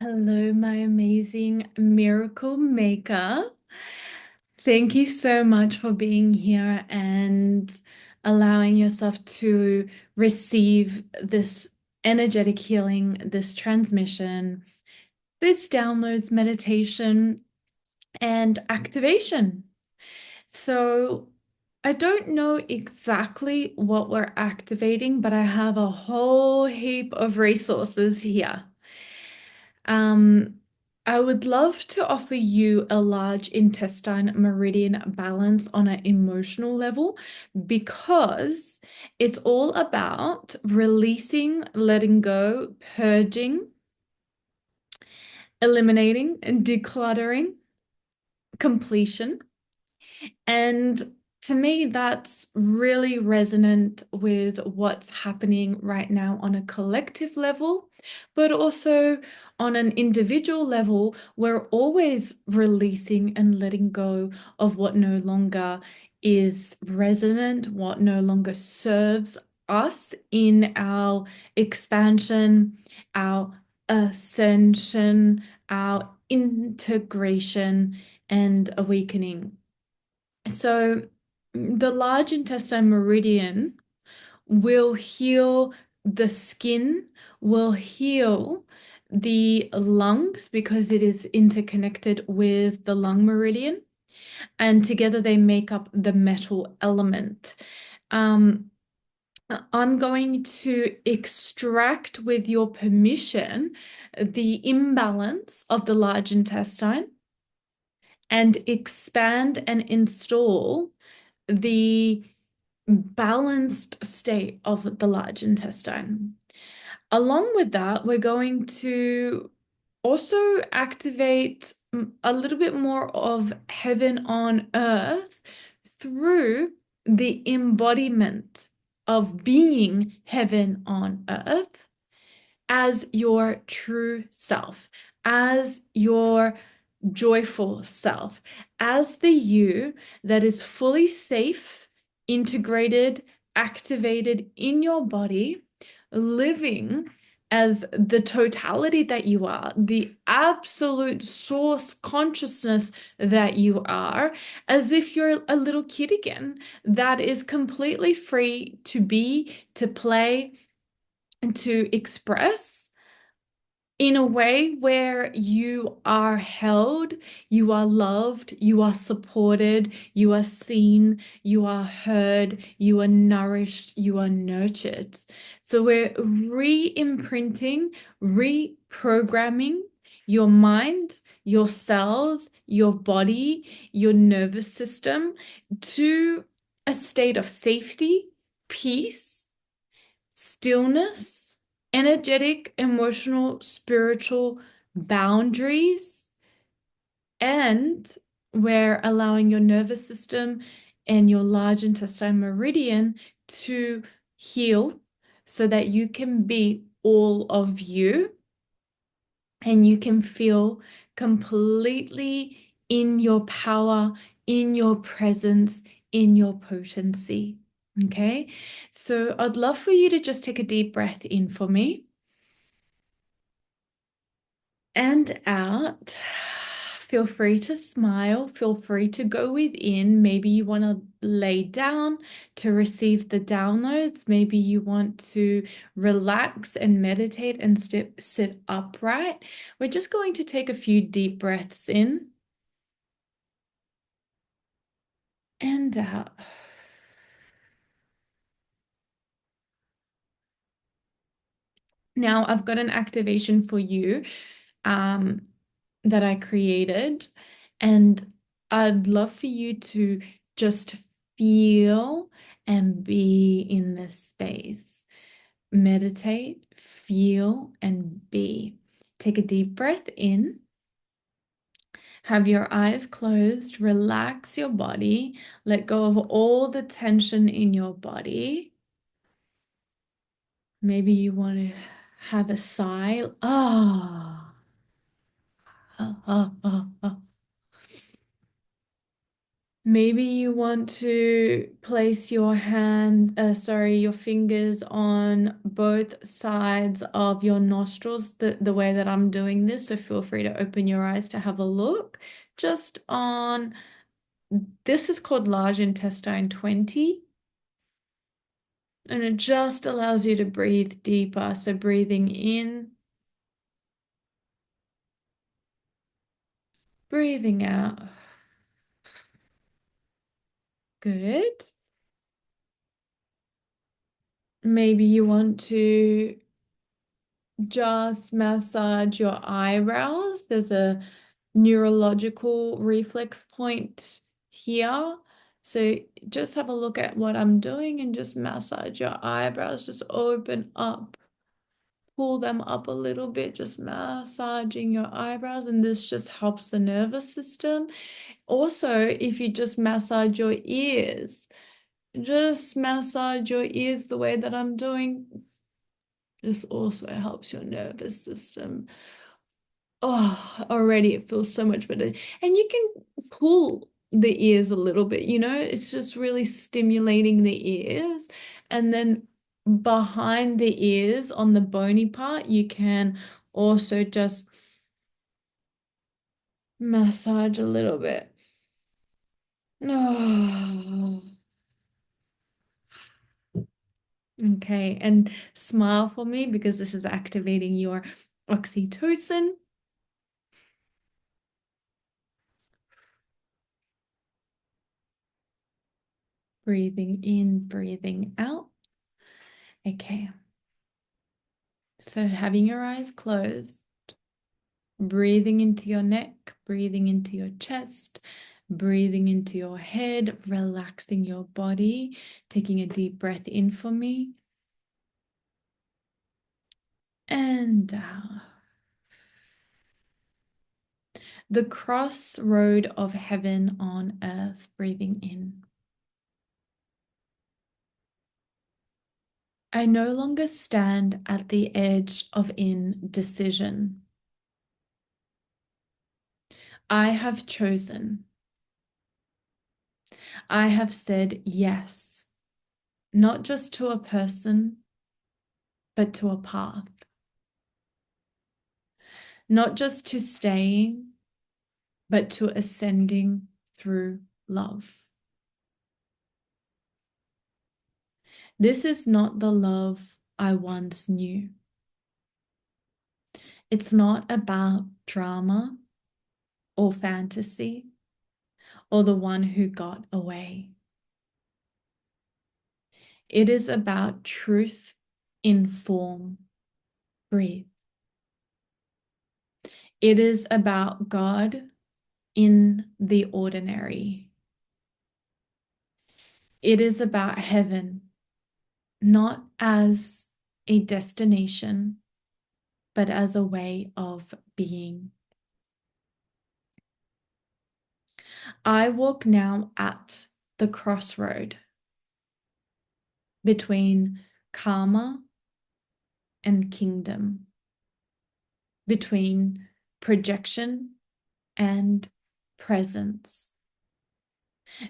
Hello, my amazing miracle maker. Thank you so much for being here and allowing yourself to receive this energetic healing, this transmission, this downloads, meditation, and activation. So, I don't know exactly what we're activating, but I have a whole heap of resources here. Um, I would love to offer you a large intestine meridian balance on an emotional level because it's all about releasing, letting go, purging, eliminating, and decluttering, completion. And to me, that's really resonant with what's happening right now on a collective level, but also on an individual level. We're always releasing and letting go of what no longer is resonant, what no longer serves us in our expansion, our ascension, our integration, and awakening. So, the large intestine meridian will heal the skin, will heal the lungs because it is interconnected with the lung meridian, and together they make up the metal element. Um, I'm going to extract, with your permission, the imbalance of the large intestine and expand and install the balanced state of the large intestine. Along with that, we're going to also activate a little bit more of heaven on earth through the embodiment of being heaven on earth as your true self, as your joyful self, as the you that is fully safe, integrated, activated in your body, living as the totality that you are, the absolute source consciousness that you are, as if you're a little kid again that is completely free to be, to play, and to express in a way where you are held, you are loved, you are supported, you are seen, you are heard, you are nourished, you are nurtured. So we're re-imprinting, reprogramming your mind, your cells, your body, your nervous system to a state of safety, peace, stillness, energetic, emotional, spiritual boundaries, and we're allowing your nervous system and your large intestine meridian to heal so that you can be all of you and you can feel completely in your power, in your presence, in your potency. Okay, so I'd love for you to just take a deep breath in for me and out. Feel free to smile. Feel free to go within. Maybe you want to lay down to receive the downloads. Maybe you want to relax and meditate and sit upright. We're just going to take a few deep breaths in and out. Now I've got an activation for you um, that I created, and I'd love for you to just feel and be in this space. Meditate, feel, and be. Take a deep breath in. Have your eyes closed. Relax your body. Let go of all the tension in your body. Maybe you want to have a sigh. Ah, ah, ah, ah, ah. Maybe you want to place your fingers on both sides of your nostrils, the way that I'm doing this. So feel free to open your eyes to have a look. Just on, this is called large intestine 20. And it just allows you to breathe deeper. So breathing in, breathing out. Good. Maybe you want to just massage your eyebrows. There's a neurological reflex point here. So just have a look at what I'm doing and just massage your eyebrows. Just open up, pull them up a little bit, just massaging your eyebrows. And this just helps the nervous system. Also, if you just massage your ears, just massage your ears the way that I'm doing. This also helps your nervous system. Oh, already it feels so much better. And you can pull the ears a little bit, it's just really stimulating the ears. And then behind the ears on the bony part, you can also just massage a little bit. Oh. Okay, and smile for me because this is activating your oxytocin. Breathing in, breathing out. Okay, so having your eyes closed, breathing into your neck, breathing into your chest, breathing into your head, relaxing your body, taking a deep breath in for me, and out. The crossroad of heaven on earth, breathing in. I no longer stand at the edge of indecision. I have chosen. I have said yes, not just to a person, but to a path. Not just to staying, but to ascending through love. This is not the love I once knew. It's not about drama or fantasy or the one who got away. It is about truth in form. Breathe. It is about God in the ordinary. It is about heaven, not as a destination, but as a way of being. I walk now at the crossroad between karma and kingdom, between projection and presence,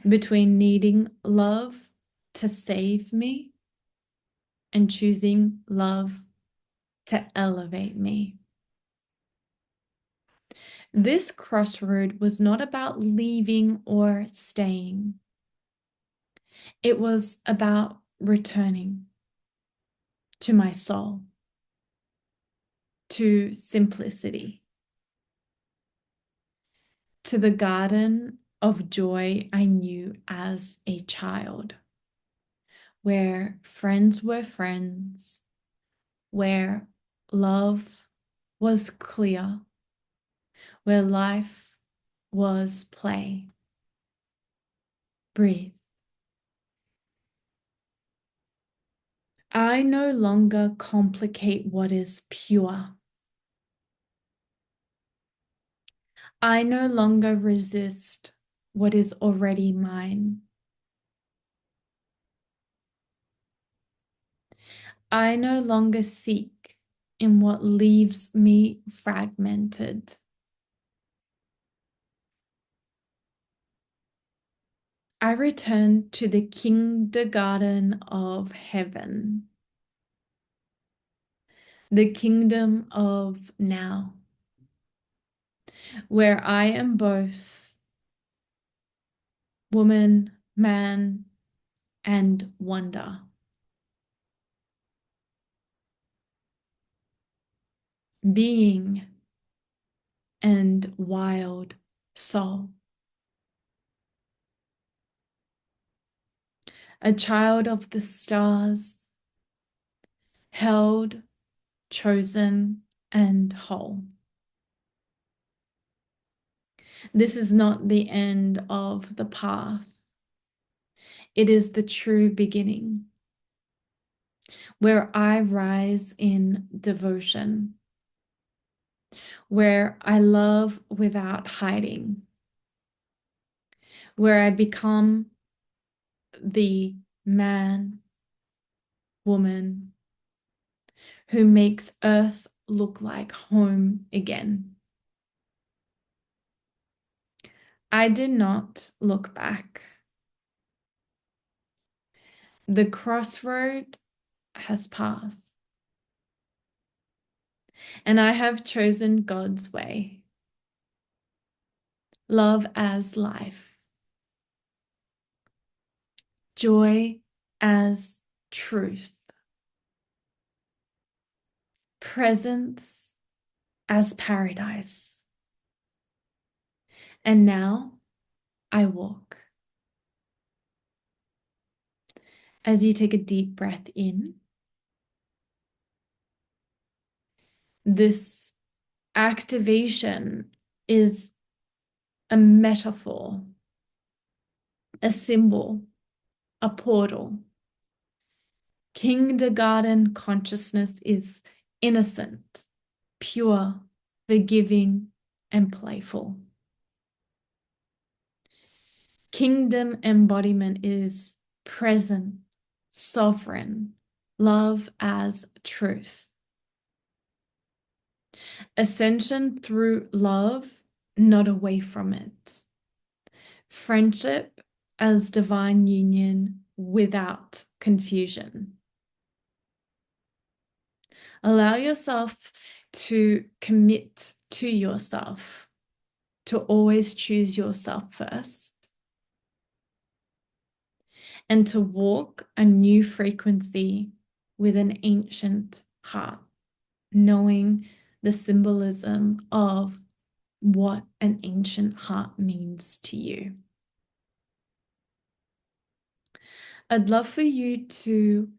between needing love to save me and choosing love to elevate me. This crossroad was not about leaving or staying. It was about returning to my soul, to simplicity, to the garden of joy I knew as a child, where friends were friends, where love was clear, where life was play. Breathe. I no longer complicate what is pure. I no longer resist what is already mine. I no longer seek in what leaves me fragmented. I return to the kindergarten of heaven, the kingdom of now, where I am both woman, man, and wonder. Being and wild soul. A child of the stars, held, chosen, and whole. This is not the end of the path. It is the true beginning, where I rise in devotion, where I love without hiding, where I become the man, woman who makes earth look like home again. I do not look back. The crossroad has passed, and I have chosen God's way. Love as life, joy as truth, presence as paradise. And now I walk. As you take a deep breath in, this activation is a metaphor, a symbol, a portal. Kindergarten consciousness is innocent, pure, forgiving, and playful. Kingdom embodiment is present, sovereign, love as truth. Ascension through love, not away from it. Friendship as divine union without confusion. Allow yourself to commit to yourself, to always choose yourself first, and to walk a new frequency with an ancient heart, knowing the symbolism of what an ancient heart means to you. I'd love for you to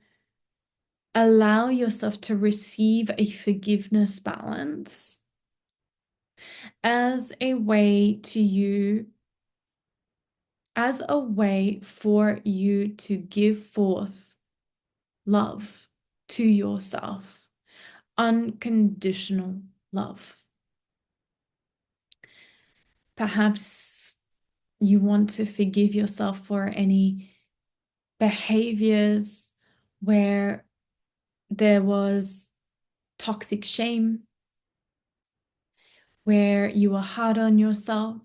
allow yourself to receive a forgiveness balance as a way for you to give forth love to yourself, unconditional love. Perhaps you want to forgive yourself for any behaviors where there was toxic shame, where you were hard on yourself,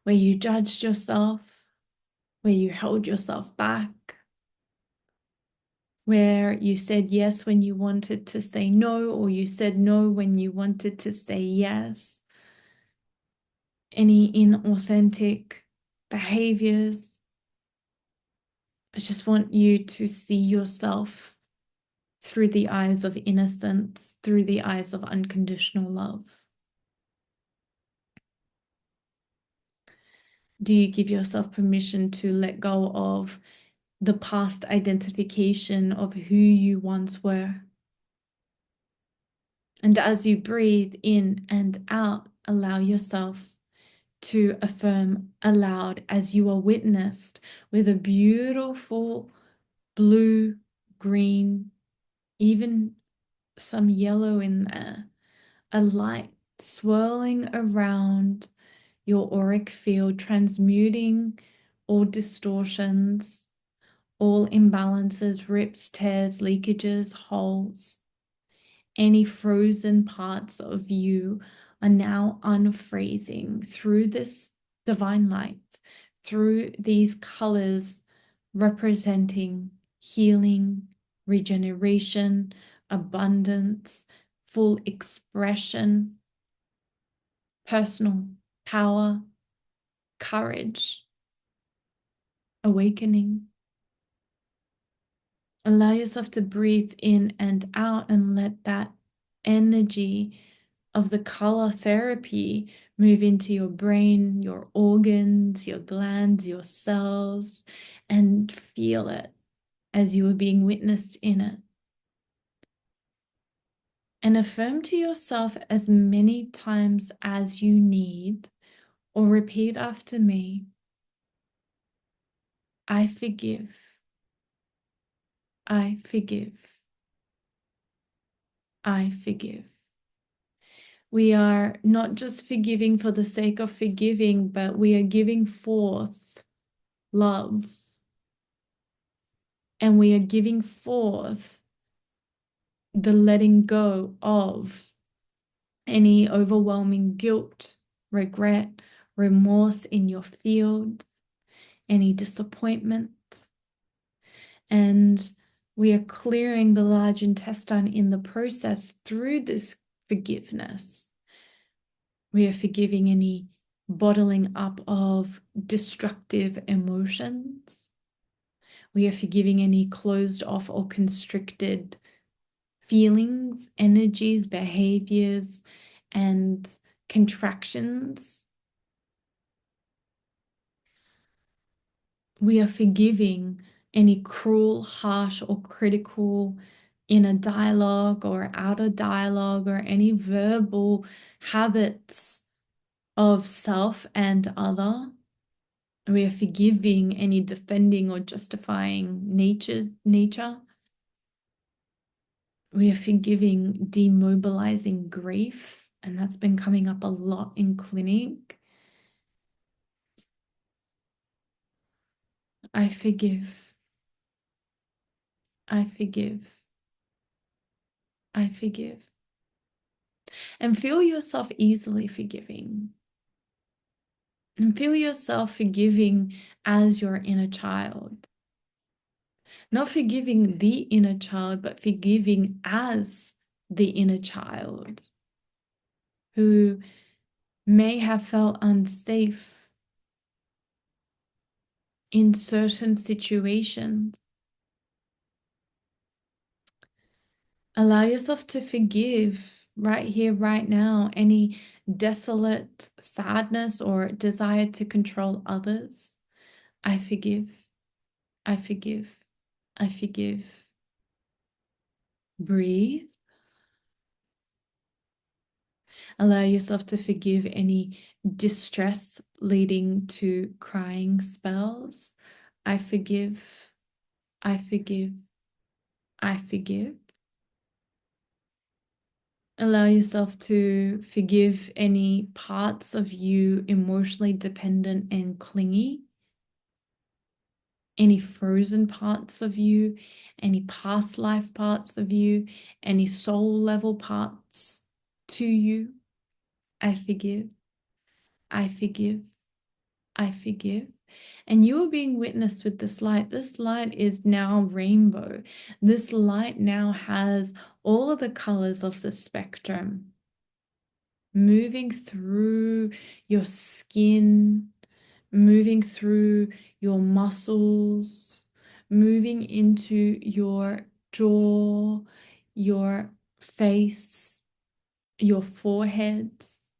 where you judged yourself, where you held yourself back, where you said yes when you wanted to say no, or you said no when you wanted to say yes. Any inauthentic behaviors. I just want you to see yourself through the eyes of innocence, through the eyes of unconditional love. Do you give yourself permission to let go of the past identification of who you once were? And as you breathe in and out, allow yourself to affirm aloud as you are witnessed with a beautiful blue, green, even some yellow in there, a light swirling around your auric field, transmuting all distortions, all imbalances, rips, tears, leakages, holes. Any frozen parts of you are now unfreezing through this divine light through these colors representing healing, regeneration, abundance, full expression, personal power, courage, awakening. Allow yourself to breathe in and out and let that energy of the color therapy move into your brain, your organs, your glands, your cells, and feel it as you are being witnessed in it. And affirm to yourself as many times as you need, or repeat after me: I forgive. I forgive. I forgive. We are not just forgiving for the sake of forgiving, but we are giving forth love. And we are giving forth the letting go of any overwhelming guilt, regret, remorse in your field, any disappointment. And we are clearing the large intestine in the process through this forgiveness. We are forgiving any bottling up of destructive emotions. We are forgiving any closed off or constricted feelings, energies, behaviors, and contractions. We are forgiving any cruel, harsh, or critical inner dialogue or outer dialogue or any verbal habits of self and other. We are forgiving any defending or justifying nature. We are forgiving demobilizing grief, and that's been coming up a lot in clinic. I forgive. I forgive. I forgive. And feel yourself easily forgiving. And feel yourself forgiving as your inner child. Not forgiving the inner child, but forgiving as the inner child who may have felt unsafe in certain situations. Allow yourself to forgive right here, right now, any desolate sadness or desire to control others. I forgive. I forgive. I forgive. Breathe. Allow yourself to forgive any distress leading to crying spells. I forgive. I forgive. I forgive. Allow yourself to forgive any parts of you emotionally dependent and clingy, any frozen parts of you, any past life parts of you, any soul level parts to you. I forgive. I forgive. I forgive. And you are being witnessed with this light. This light is now rainbow. This light now has all of the colors of the spectrum moving through your skin, moving through your muscles, moving into your jaw, your face, your foreheads,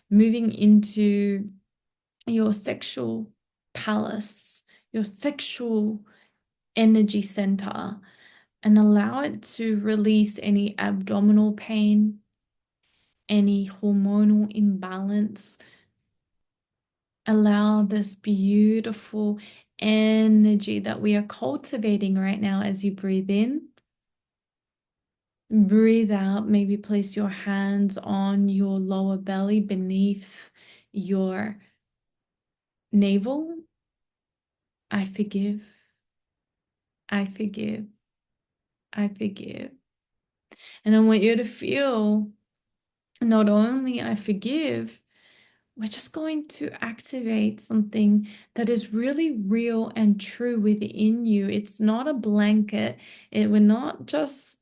moving into your sexual palace, your sexual energy center, and allow it to release any abdominal pain, any hormonal imbalance. Allow this beautiful energy that we are cultivating right now as you breathe in. Breathe out. Maybe place your hands on your lower belly beneath your navel. I forgive. I forgive. I forgive. And I want you to feel not only I forgive, we're just going to activate something that is really real and true within you. It's not a blanket. We're not just,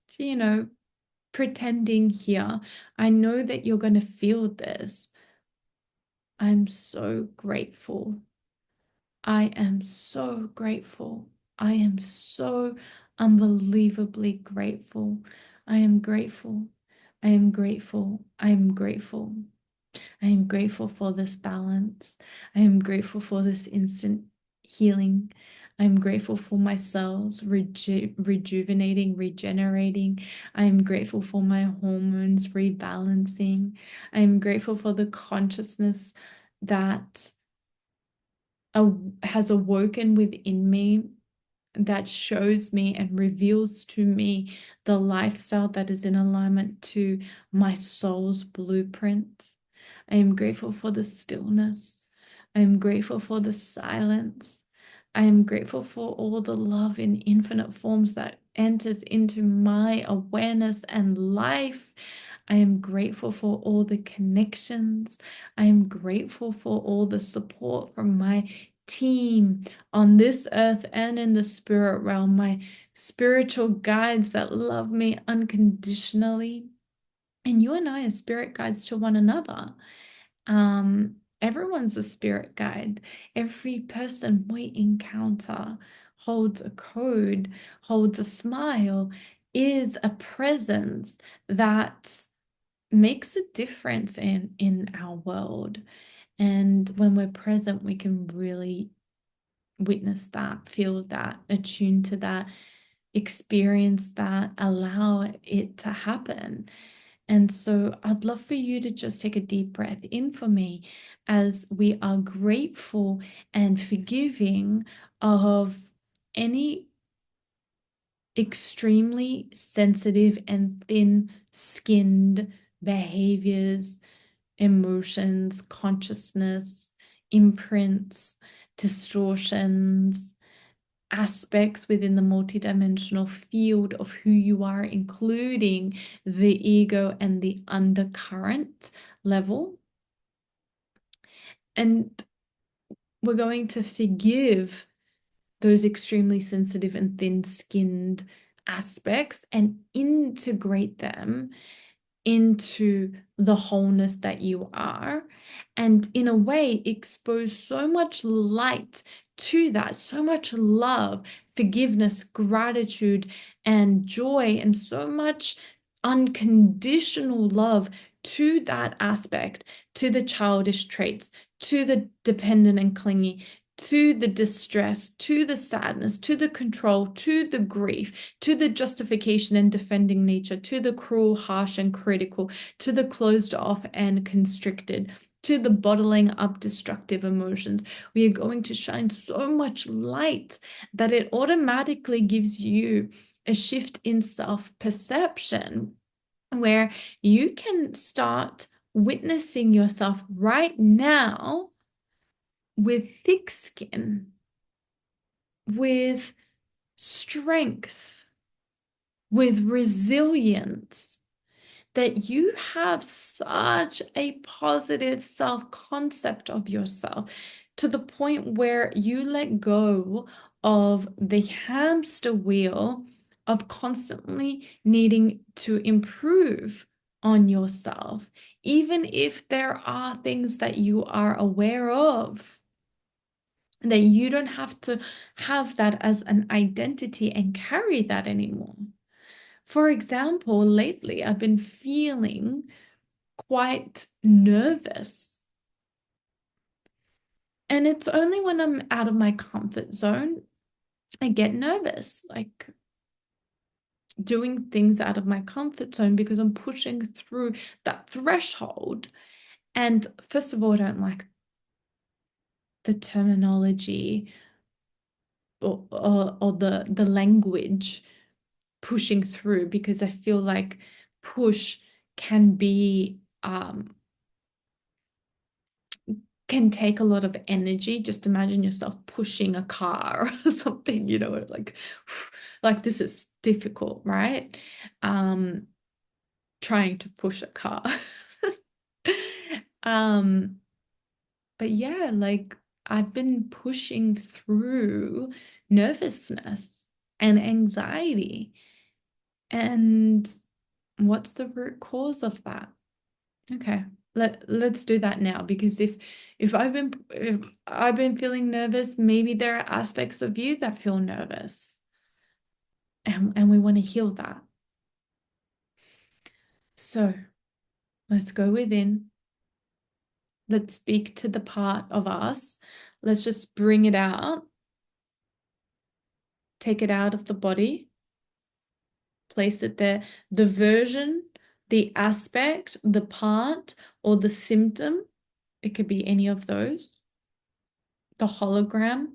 pretending here. I know that you're going to feel this. I'm so grateful. I am so grateful. I am so unbelievably grateful. I am grateful. I am grateful. I am grateful. I am grateful for this balance. I am grateful for this instant healing. I am grateful for my cells rejuvenating, regenerating. I am grateful for my hormones rebalancing. I am grateful for the consciousness that has awoken within me, that shows me and reveals to me the lifestyle that is in alignment to my soul's blueprint. I am grateful for the stillness. I am grateful for the silence. I am grateful for all the love in infinite forms that enters into my awareness and life. I am grateful for all the connections. I am grateful for all the support from my team on this earth and in the spirit realm, my spiritual guides that love me unconditionally. And you and I are spirit guides to one another. Everyone's a spirit guide. Every person we encounter holds a code, holds a smile, is a presence that makes a difference in our world. And when we're present, we can really witness that, feel that, attune to that, experience that, allow it to happen. And so I'd love for you to just take a deep breath in for me as we are grateful and forgiving of any extremely sensitive and thin-skinned behaviors, emotions, consciousness, imprints, distortions, aspects within the multidimensional field of who you are, including the ego and the undercurrent level. And we're going to forgive those extremely sensitive and thin-skinned aspects and integrate them into the wholeness that you are, and in a way expose so much light to that, so much love, forgiveness, gratitude, and joy, and so much unconditional love to that aspect, to the childish traits, to the dependent and clingy, to the distress, to the sadness, to the control, to the grief, to the justification and defending nature, to the cruel, harsh, and critical, to the closed off and constricted, to the bottling up destructive emotions. We are going to shine so much light that it automatically gives you a shift in self-perception where you can start witnessing yourself right now with thick skin, with strength, with resilience, that you have such a positive self-concept of yourself to the point where you let go of the hamster wheel of constantly needing to improve on yourself, even if there are things that you are aware of, that you don't have to have that as an identity and carry that anymore. For example, lately I've been feeling quite nervous. And it's only when I'm out of my comfort zone, I get nervous, like doing things out of my comfort zone because I'm pushing through that threshold. And first of all, I don't like the terminology or the language pushing through, because I feel like push can be can take a lot of energy. Just imagine yourself pushing a car or something, like this is difficult, right? Trying to push a car. But yeah, like I've been pushing through nervousness and anxiety. And what's the root cause of that? Okay. Let's do that now, because if I've been feeling nervous, maybe there are aspects of you that feel nervous. And we want to heal that. So let's go within. Let's speak to the part of us. Let's just bring it out, take it out of the body, place it there. The version, the aspect, the part, or the symptom, it could be any of those. The hologram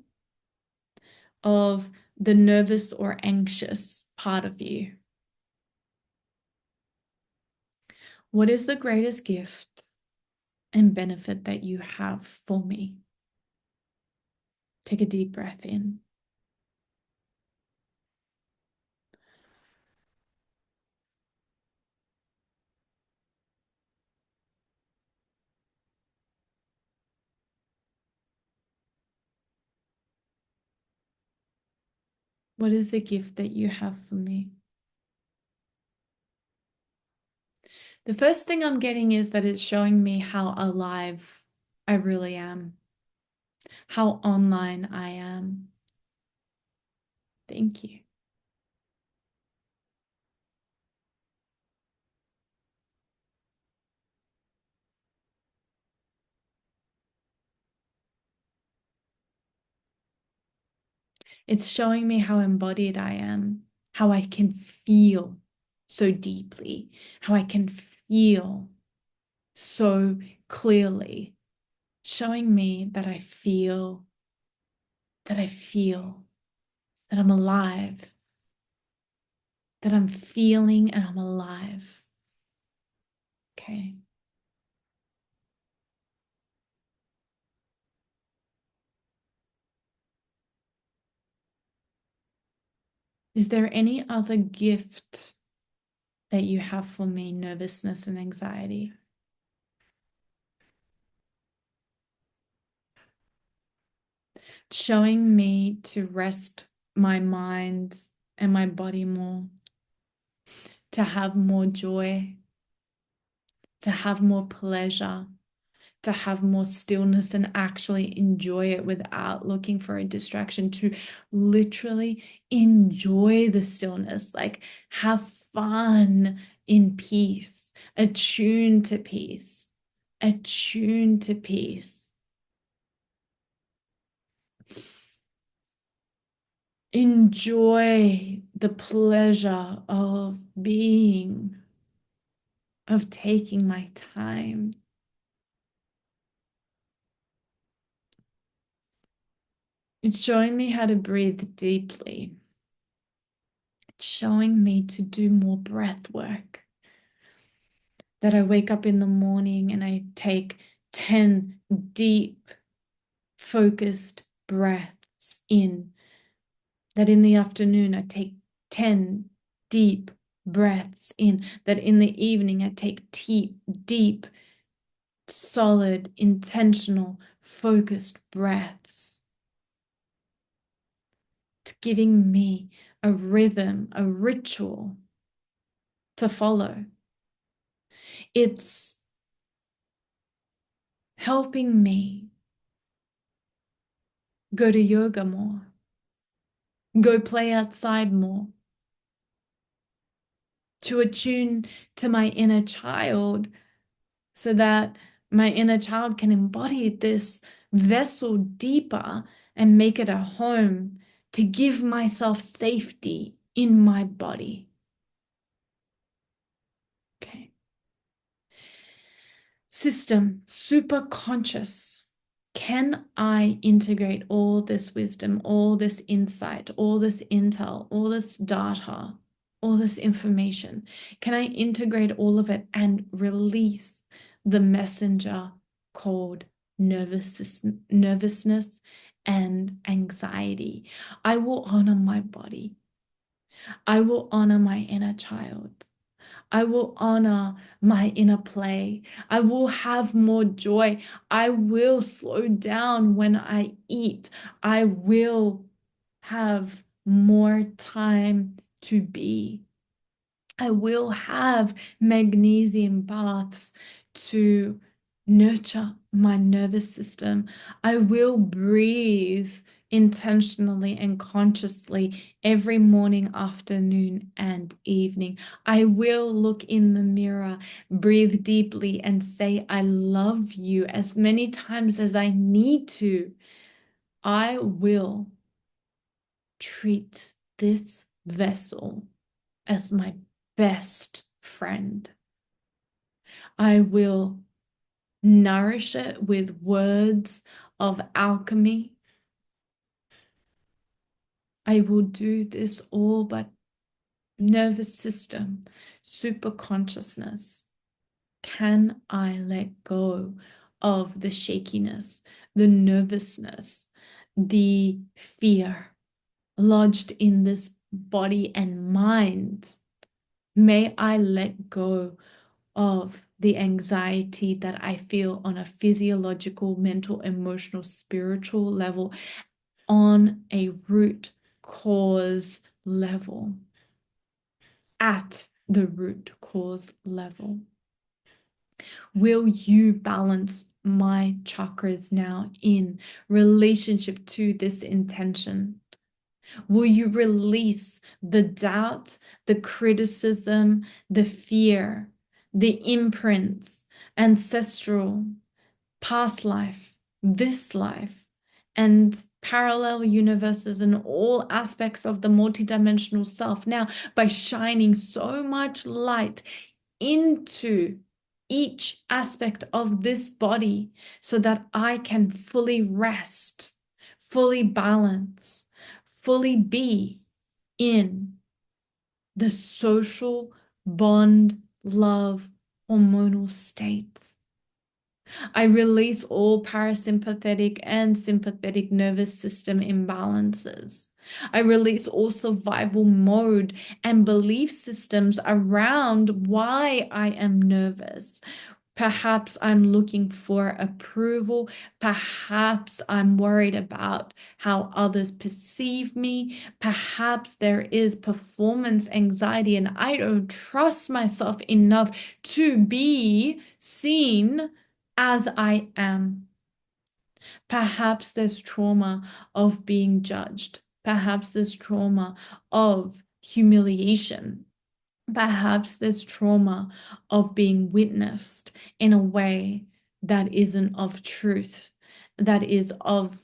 of the nervous or anxious part of you. What is the greatest gift and benefit that you have for me? Take a deep breath in. What is the gift that you have for me? The first thing I'm getting is that it's showing me how alive I really am, how online I am. Thank you. It's showing me how embodied I am, how I can feel so deeply, how I can feel so clearly, showing me that I feel, that I feel, that I'm alive, that I'm feeling and I'm alive. Okay. Is there any other gift that you have for me, nervousness and anxiety? Showing me to rest my mind and my body more, to have more joy, to have more pleasure, to have more stillness and actually enjoy it without looking for a distraction, to literally enjoy the stillness, like have fun in peace, attune to peace, attune to peace. Enjoy the pleasure of being, of taking my time. It's showing me how to breathe deeply. It's showing me to do more breath work. That I wake up in the morning and I take 10 deep, focused breaths in. That in the afternoon I take 10 deep breaths in. That in the evening I take deep, solid, intentional, focused breaths. It's giving me a rhythm, a ritual to follow. It's helping me go to yoga more, go play outside more, to attune to my inner child so that my inner child can embody this vessel deeper and make it a home, to give myself safety in my body. Okay. System, super conscious. Can I integrate all this wisdom, all this insight, all this intel, all this data, all this information? Can I integrate all of it and release the messenger called nervousness and anxiety? I will honor my body. I will honor my inner child. I will honor my inner play. I will have more joy. I will slow down when I eat. I will have more time to be. I will have magnesium baths to nurture my nervous system. I will breathe intentionally and consciously every morning, afternoon, and evening. I will look in the mirror, breathe deeply, and say, I love you as many times as I need to. I will treat this vessel as my best friend. I will nourish it with words of alchemy. I will do this all but nervous system, super consciousness. Can I let go of the shakiness, the nervousness, the fear lodged in this body and mind? May I let go of the anxiety that I feel on a physiological, mental, emotional, spiritual level, on a root cause level, at the root cause level. Will you balance my chakras now in relationship to this intention? Will you release the doubt, the criticism, the fear, the imprints, ancestral, past life, this life, and parallel universes and all aspects of the multidimensional self now by shining so much light into each aspect of this body so that I can fully rest, fully balance, fully be in the social bond, love, hormonal state. I release all parasympathetic and sympathetic nervous system imbalances. I release all survival mode and belief systems around why I am nervous. Perhaps I'm looking for approval. Perhaps I'm worried about how others perceive me. Perhaps there is performance anxiety and I don't trust myself enough to be seen as I am. Perhaps there's trauma of being judged. Perhaps there's trauma of humiliation. Perhaps there's trauma of being witnessed in a way that isn't of truth, that is of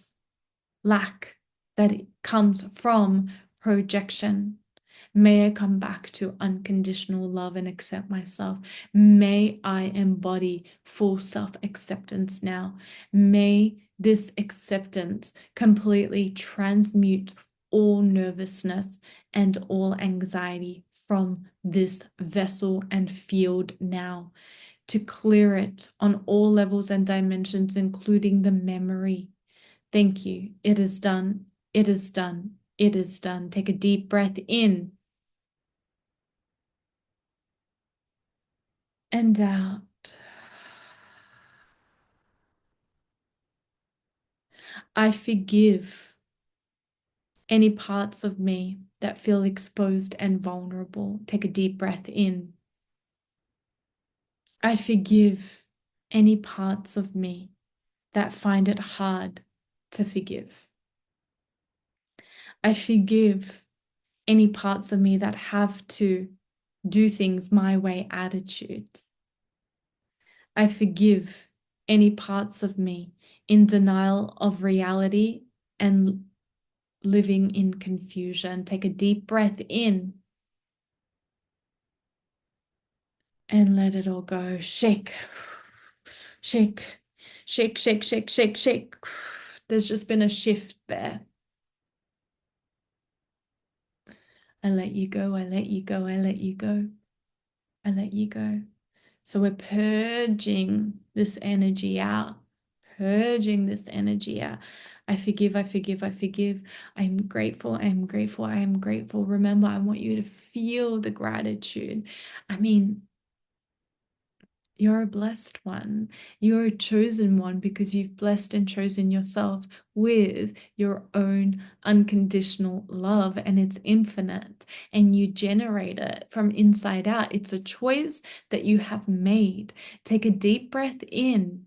lack, that comes from projection. May I come back to unconditional love and accept myself. May I embody full self-acceptance now. May this acceptance completely transmute all nervousness and all anxiety from this vessel and field now, to clear it on all levels and dimensions, including the memory. Thank you. It is done. It is done. It is done. Take a deep breath in and out. I forgive any parts of me that feel exposed and vulnerable. Take a deep breath in. I forgive any parts of me that find it hard to forgive. I forgive any parts of me that have to do things my way attitudes. I forgive any parts of me in denial of reality and living in confusion. Take a deep breath in and let it all go. Shake, shake, shake, shake, shake, shake, shake. There's just been a shift there. I let you go, I let you go, I let you go, I let you go. So we're purging this energy out, purging this energy out. I forgive, I forgive, I forgive. I'm grateful, I am grateful, I am grateful. Remember, I want you to feel the gratitude. I mean, you're a blessed one. You're a chosen one because you've blessed and chosen yourself with your own unconditional love, and it's infinite, and you generate it from inside out. It's a choice that you have made. Take a deep breath in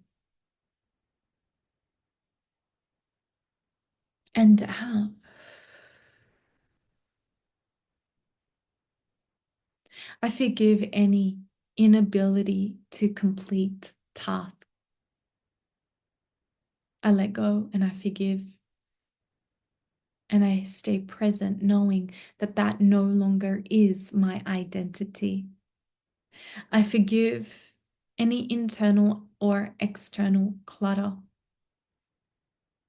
and out. I forgive any inability to complete tasks. I let go and I forgive. And I stay present knowing that that no longer is my identity. I forgive any internal or external clutter.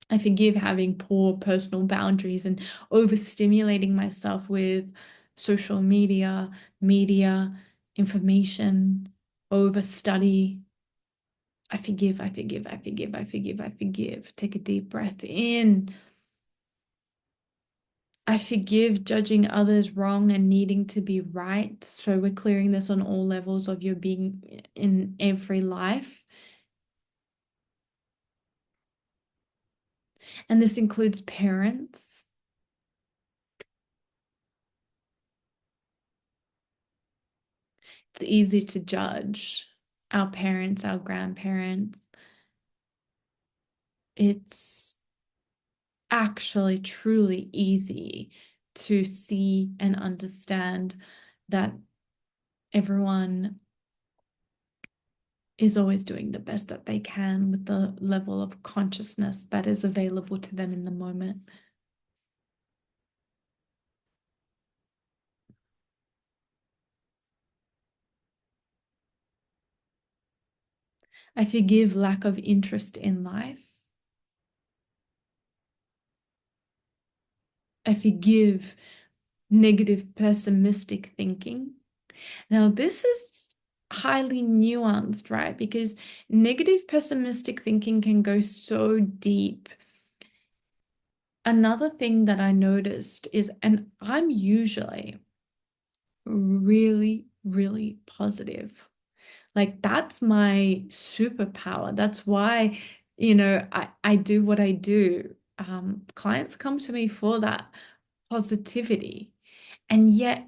I forgive having poor personal boundaries and overstimulating myself with social media, information, overstudy. I forgive, I forgive, I forgive, I forgive, I forgive. Take a deep breath in. I forgive judging others wrong and needing to be right. So we're clearing this on all levels of your being in every life. And this includes parents. It's easy to judge our parents, our grandparents. It's actually truly easy to see and understand that everyone is always doing the best that they can with the level of consciousness that is available to them in the moment. I forgive lack of interest in life. I forgive negative, pessimistic thinking. Now, this is highly nuanced, right? Because negative, pessimistic thinking can go so deep. Another thing that I noticed is, and I'm usually really, really positive. Like that's my superpower. That's why, I do what I do. Clients come to me for that positivity. And yet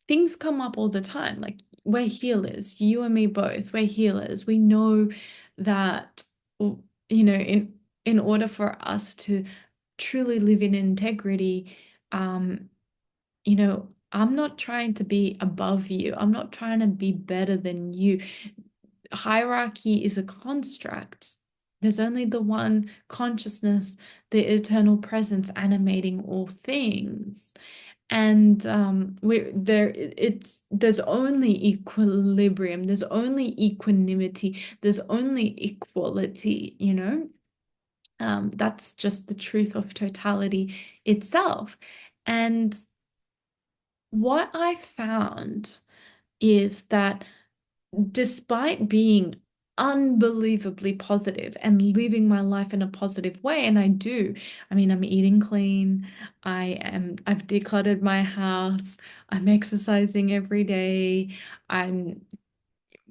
things come up all the time. Like we're healers, you and me both, we're healers. We know that, in order for us to truly live in integrity, I'm not trying to be above you. I'm not trying to be better than you. Hierarchy is a construct. There's only the one consciousness, the eternal presence animating all things. And there's only equilibrium, there's only equanimity, there's only equality. That's just the truth of totality itself. And what I found is that despite being unbelievably positive and living my life in a positive way, and I do, I mean, I'm eating clean, I've decluttered my house, I'm exercising every day, I'm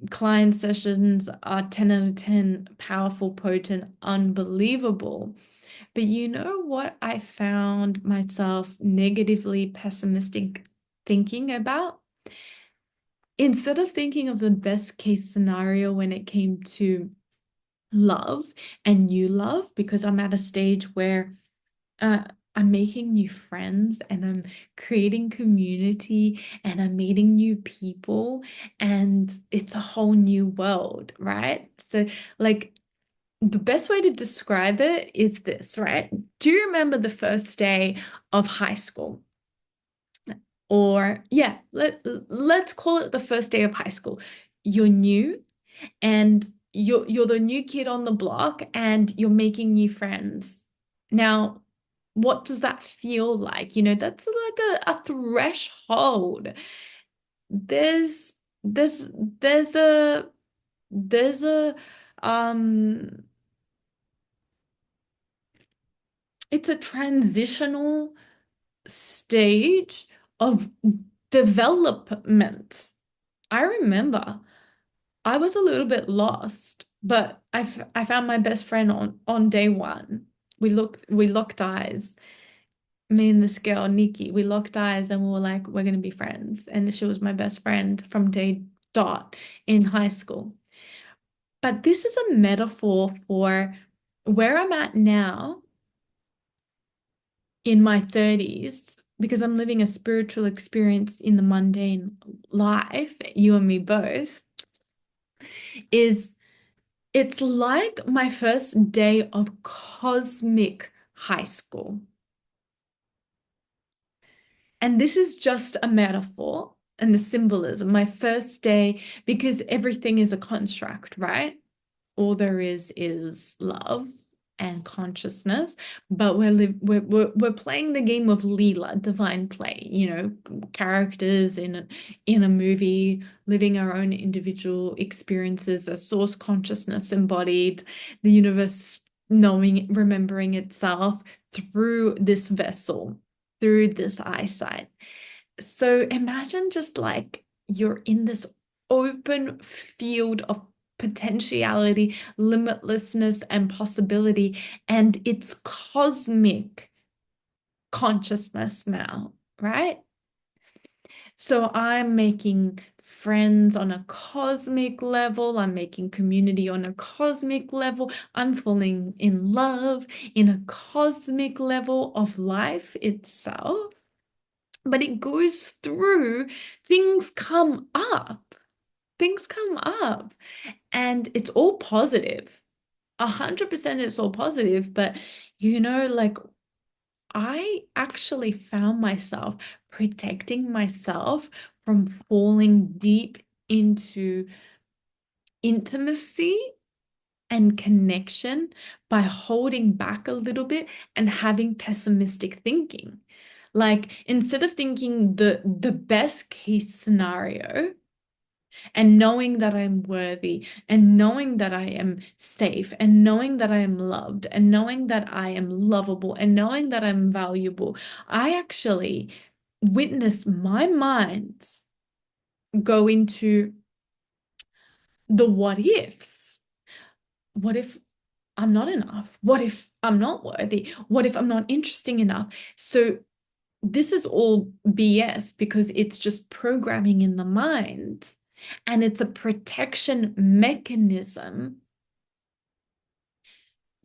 client sessions are 10 out of 10, powerful, potent, unbelievable. But you know what I found myself negatively pessimistic thinking about? Instead of thinking of the best case scenario when it came to love and new love, because I'm at a stage where uh, I'm making new friends and I'm creating community and I'm meeting new people and it's a whole new world, right? So, like, the best way to describe it is this, right? Do you remember the first day of high school? Or, yeah, let's call it the first day of high school. You're new and you're the new kid on the block and you're making new friends. Now, what does that feel like? That's like a threshold. There's there's there's a there's a um it's a transitional stage of development. I remember I was a little bit lost, but I found my best friend on day one. We locked eyes. Me and this girl, Nikki, we locked eyes and we were like, we're gonna be friends. And she was my best friend from day dot in high school. But this is a metaphor for where I'm at now in my 30s, because I'm living a spiritual experience in the mundane life, you and me both, is it's like my first day of cosmic high school. And this is just a metaphor and the symbolism, my first day, because everything is a construct, right? All there is love and consciousness, but we're playing the game of Leela, divine play, characters in a movie, living our own individual experiences, a source consciousness embodied, the universe knowing, remembering itself through this vessel, through this eyesight. So imagine just like you're in this open field of potentiality, limitlessness, and possibility, and it's cosmic consciousness now, right? So I'm making friends on a cosmic level, I'm making community on a cosmic level, I'm falling in love in a cosmic level of life itself. But it goes through, things come up, things come up, and it's all positive. 100% it's all positive, but like I actually found myself protecting myself from falling deep into intimacy and connection by holding back a little bit and having pessimistic thinking. Like instead of thinking the best case scenario, and knowing that I'm worthy, and knowing that I am safe, and knowing that I am loved, and knowing that I am lovable, and knowing that I'm valuable, I actually witness my mind go into the what ifs. What if I'm not enough? What if I'm not worthy? What if I'm not interesting enough? So this is all BS because it's just programming in the mind. And it's a protection mechanism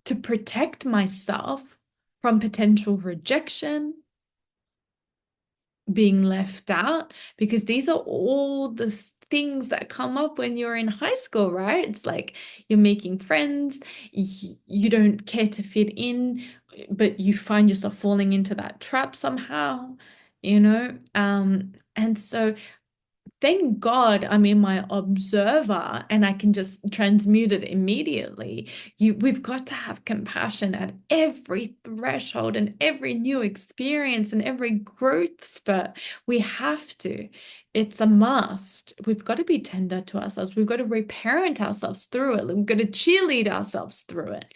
to protect myself from potential rejection, being left out, because these are all the things that come up when you're in high school, right? It's like you're making friends, you don't care to fit in, but you find yourself falling into that trap somehow, and so thank God I'm in my observer and I can just transmute it immediately. We've got to have compassion at every threshold and every new experience and every growth spurt. We have to. It's a must. We've got to be tender to ourselves. We've got to reparent ourselves through it. We've got to cheerlead ourselves through it.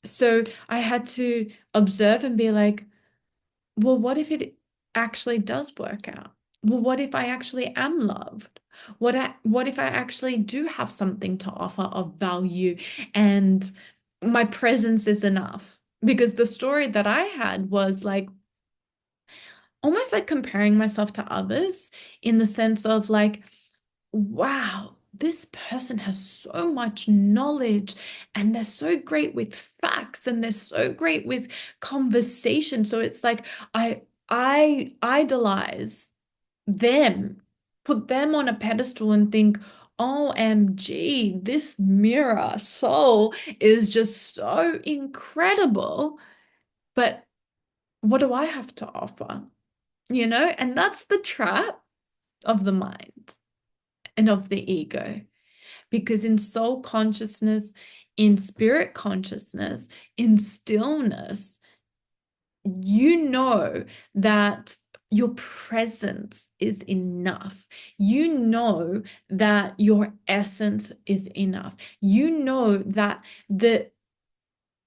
So I had to observe and be like, well, what if it actually does work out? Well, what if I actually am loved? What if I actually do have something to offer of value and my presence is enough? Because the story that I had was like almost like comparing myself to others in the sense of like, wow, this person has so much knowledge and they're so great with facts and they're so great with conversation. So it's like I idolize them, put them on a pedestal and think, OMG, this mirror soul is just so incredible. But what do I have to offer? And that's the trap of the mind and of the ego. Because in soul consciousness, in spirit consciousness, in stillness, you know that your presence is enough. You know that your essence is enough. You know that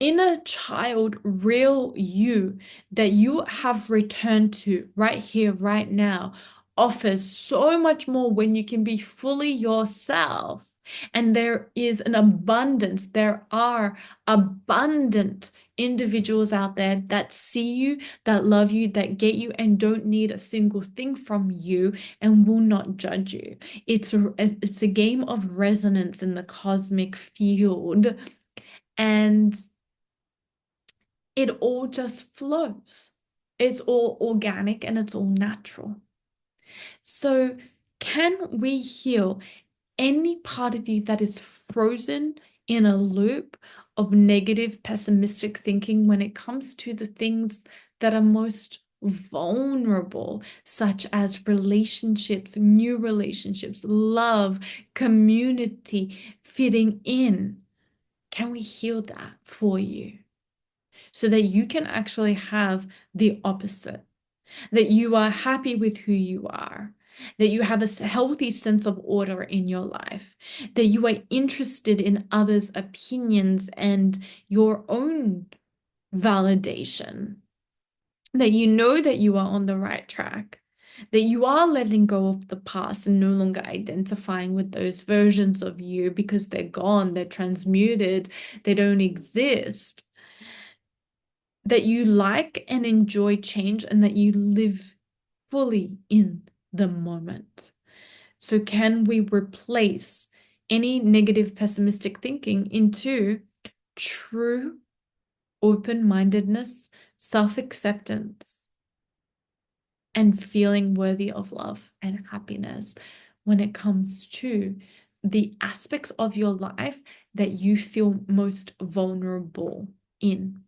inner child, real you that you have returned to right here, right now, offers so much more when you can be fully yourself. And there is an abundance, there are abundant individuals out there that see you, that love you, that get you, and don't need a single thing from you and will not judge you. It's a game of resonance in the cosmic field. And it all just flows. It's all organic and it's all natural. So, can we heal any part of you that is frozen in a loop of negative, pessimistic thinking when it comes to the things that are most vulnerable, such as relationships, new relationships, love, community, fitting in? Can we heal that for you? So that you can actually have the opposite, that you are happy with who you are, that you have a healthy sense of order in your life, that you are interested in others' opinions and your own validation, that you know that you are on the right track. That you are letting go of the past and no longer identifying with those versions of you because they're gone, they're transmuted, they don't exist, that you like and enjoy change and that you live fully in the moment. So, can we replace any negative, pessimistic thinking into true open mindedness, self acceptance, and feeling worthy of love and happiness when it comes to the aspects of your life that you feel most vulnerable in?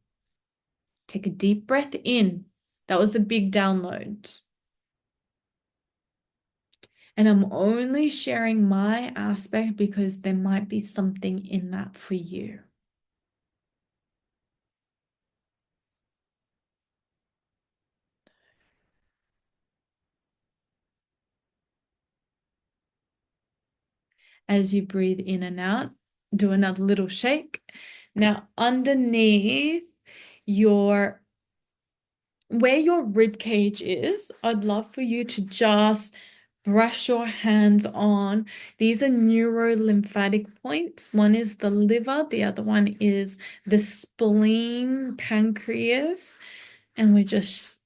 Take a deep breath in. That was a big download. And I'm only sharing my aspect because there might be something in that for you. As you breathe in and out, do another little shake. Now, underneath your where your rib cage is, I'd love for you to just brush your hands on. These are neurolymphatic points. One is the liver, the other one is the spleen, pancreas, and we're just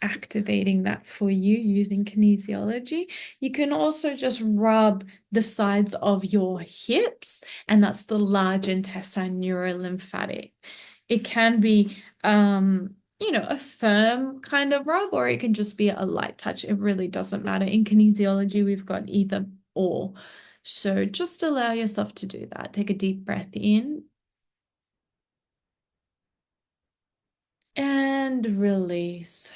activating that for you using kinesiology. You can also just rub the sides of your hips, and that's the large intestine neurolymphatic. It can be a firm kind of rub, or it can just be a light touch. It really doesn't matter. In kinesiology, we've got either or. So just allow yourself to do that. Take a deep breath in and release.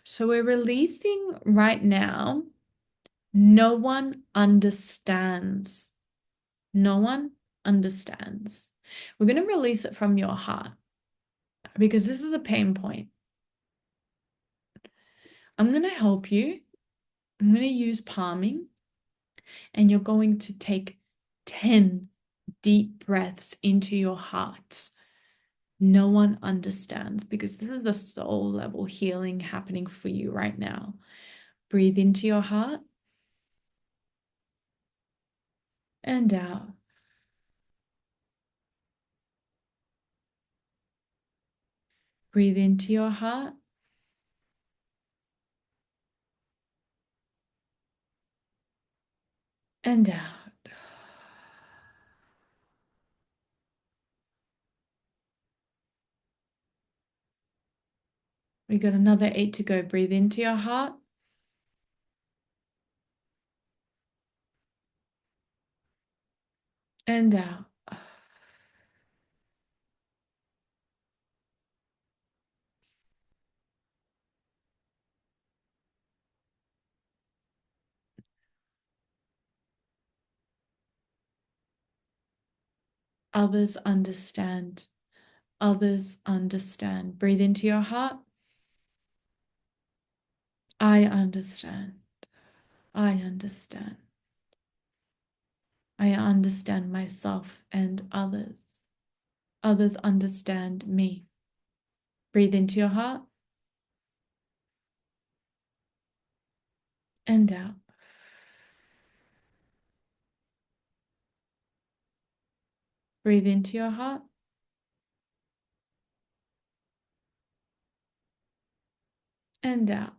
So we're releasing right now. No one understands. No one understands. We're going to release it from your heart because this is a pain point. I'm going to help you. I'm going to use palming, and you're going to take 10 deep breaths into your heart. No one understands because this is a soul level healing happening for you right now. Breathe into your heart and out. Breathe into your heart and out. We got another 8 to go. Breathe into your heart and out. Others understand. Others understand. Breathe into your heart. I understand. I understand. I understand myself and others. Others understand me. Breathe into your heart and out. Breathe into your heart and out.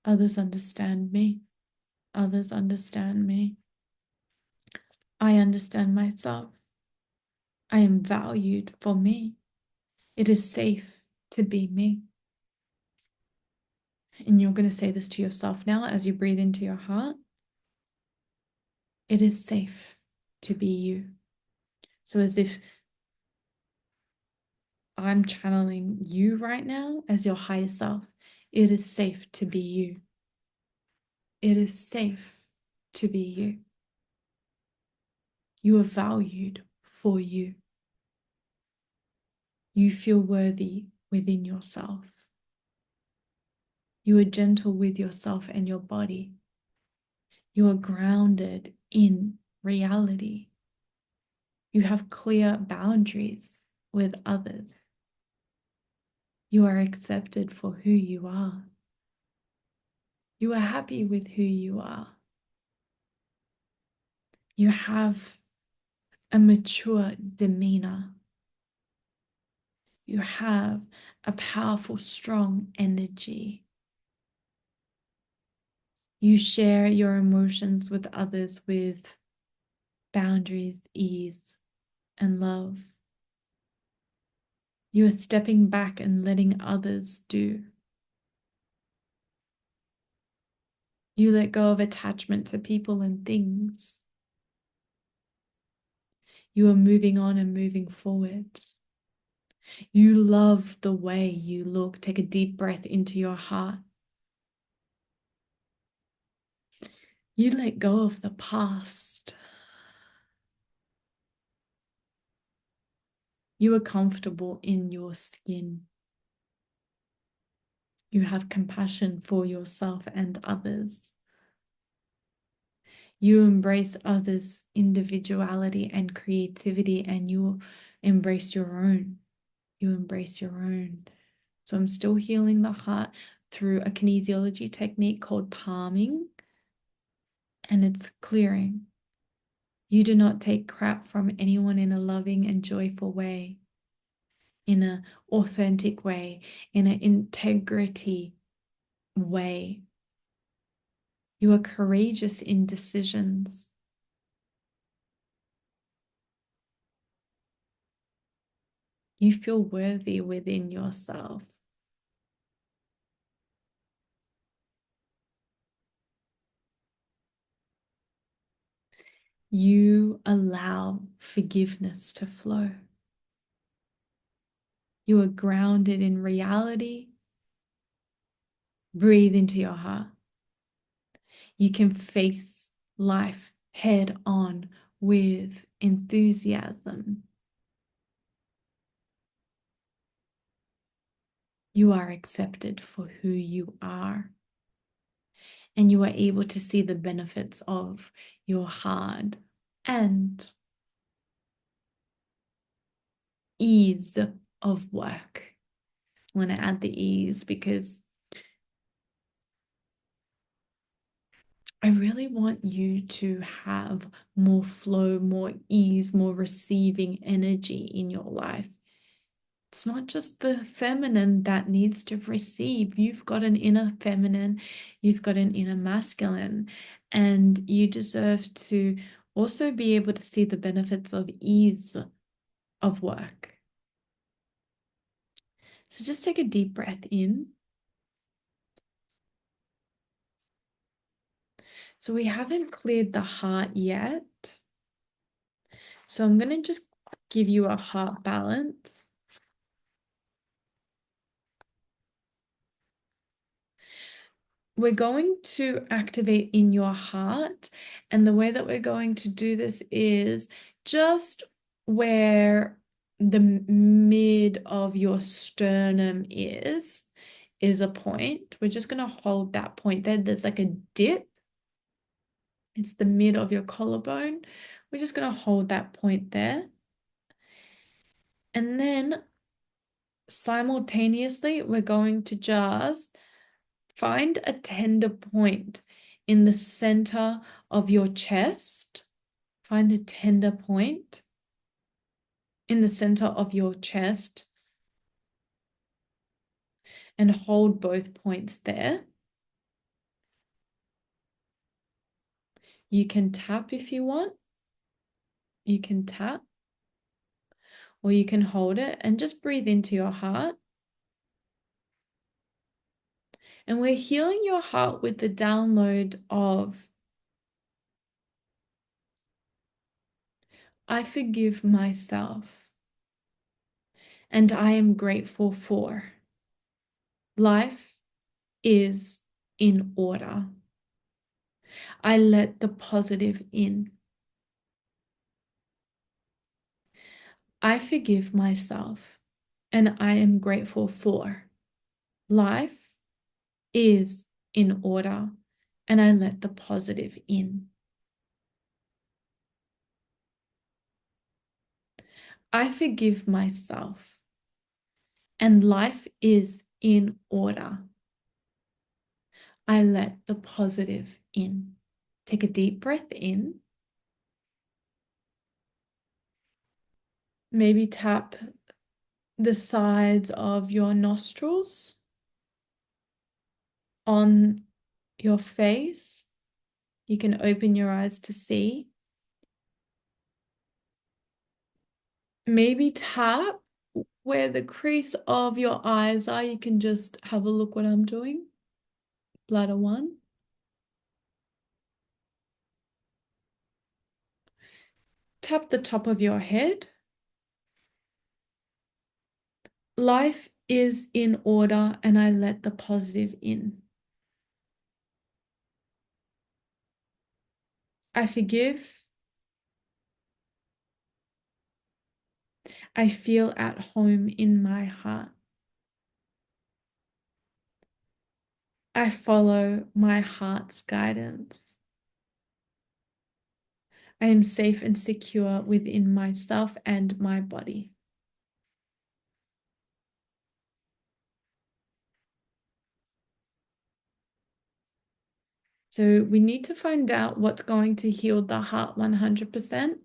Others understand me. Others understand me. I understand myself. I am valued for me. It is safe to be me. And you're going to say this to yourself now as you breathe into your heart. It is safe to be you. So, as if I'm channeling you right now as your higher self, it is safe to be you. It is safe to be you. You are valued for you. You feel worthy within yourself. You are gentle with yourself and your body. You are grounded in reality. You have clear boundaries with others. You are accepted for who you are. You are happy with who you are. You have a mature demeanor. You have a powerful, strong energy. You share your emotions with others with boundaries, ease, and love. You are stepping back and letting others do. You let go of attachment to people and things. You are moving on and moving forward. You love the way you look. Take a deep breath into your heart. You let go of the past. You are comfortable in your skin. You have compassion for yourself and others. You embrace others' individuality and creativity, and you embrace your own. You embrace your own. So I'm still healing the heart through a kinesiology technique called palming, and it's clearing. You do not take crap from anyone in a loving and joyful way, in an authentic way, in an integrity way. You are courageous in decisions. You feel worthy within yourself. You allow forgiveness to flow. You are grounded in reality. Breathe into your heart. You can face life head on with enthusiasm. You are accepted for who you are. And you are able to see the benefits of your hard and ease of work. I want to add the ease because I really want you to have more flow, more ease, more receiving energy in your life. It's not just the feminine that needs to receive. You've got an inner feminine, you've got an inner masculine, and you deserve to also be able to see the benefits of ease of work. So just take a deep breath in. So we haven't cleared the heart yet. So I'm going to just give you a heart balance. We're going to activate in your heart. And the way that we're going to do this is just where the mid of your sternum is a point. We're just going to hold that point there. There's like a dip. It's the mid of your collarbone. We're just going to hold that point there. And then simultaneously, we're going to just find a tender point in the center of your chest. Find a tender point in the center of your chest and hold both points there. You can tap if you want. You can tap, or you can hold it and just breathe into your heart. And we're healing your heart with the download of, I forgive myself and I am grateful for. Life is in order. I let the positive in. I forgive myself and I am grateful for. Life is in order and I let the positive in. I forgive myself and life is in order. I let the positive in. Take a deep breath in. Maybe tap the sides of your nostrils on your face. You can open your eyes to see. Maybe tap where the crease of your eyes are. You can just have a look what I'm doing. Bladder 1. Tap the top of your head. Life is in order and I let the positive in. I forgive. I feel at home in my heart. I follow my heart's guidance. I am safe and secure within myself and my body. So we need to find out what's going to heal the heart 100%.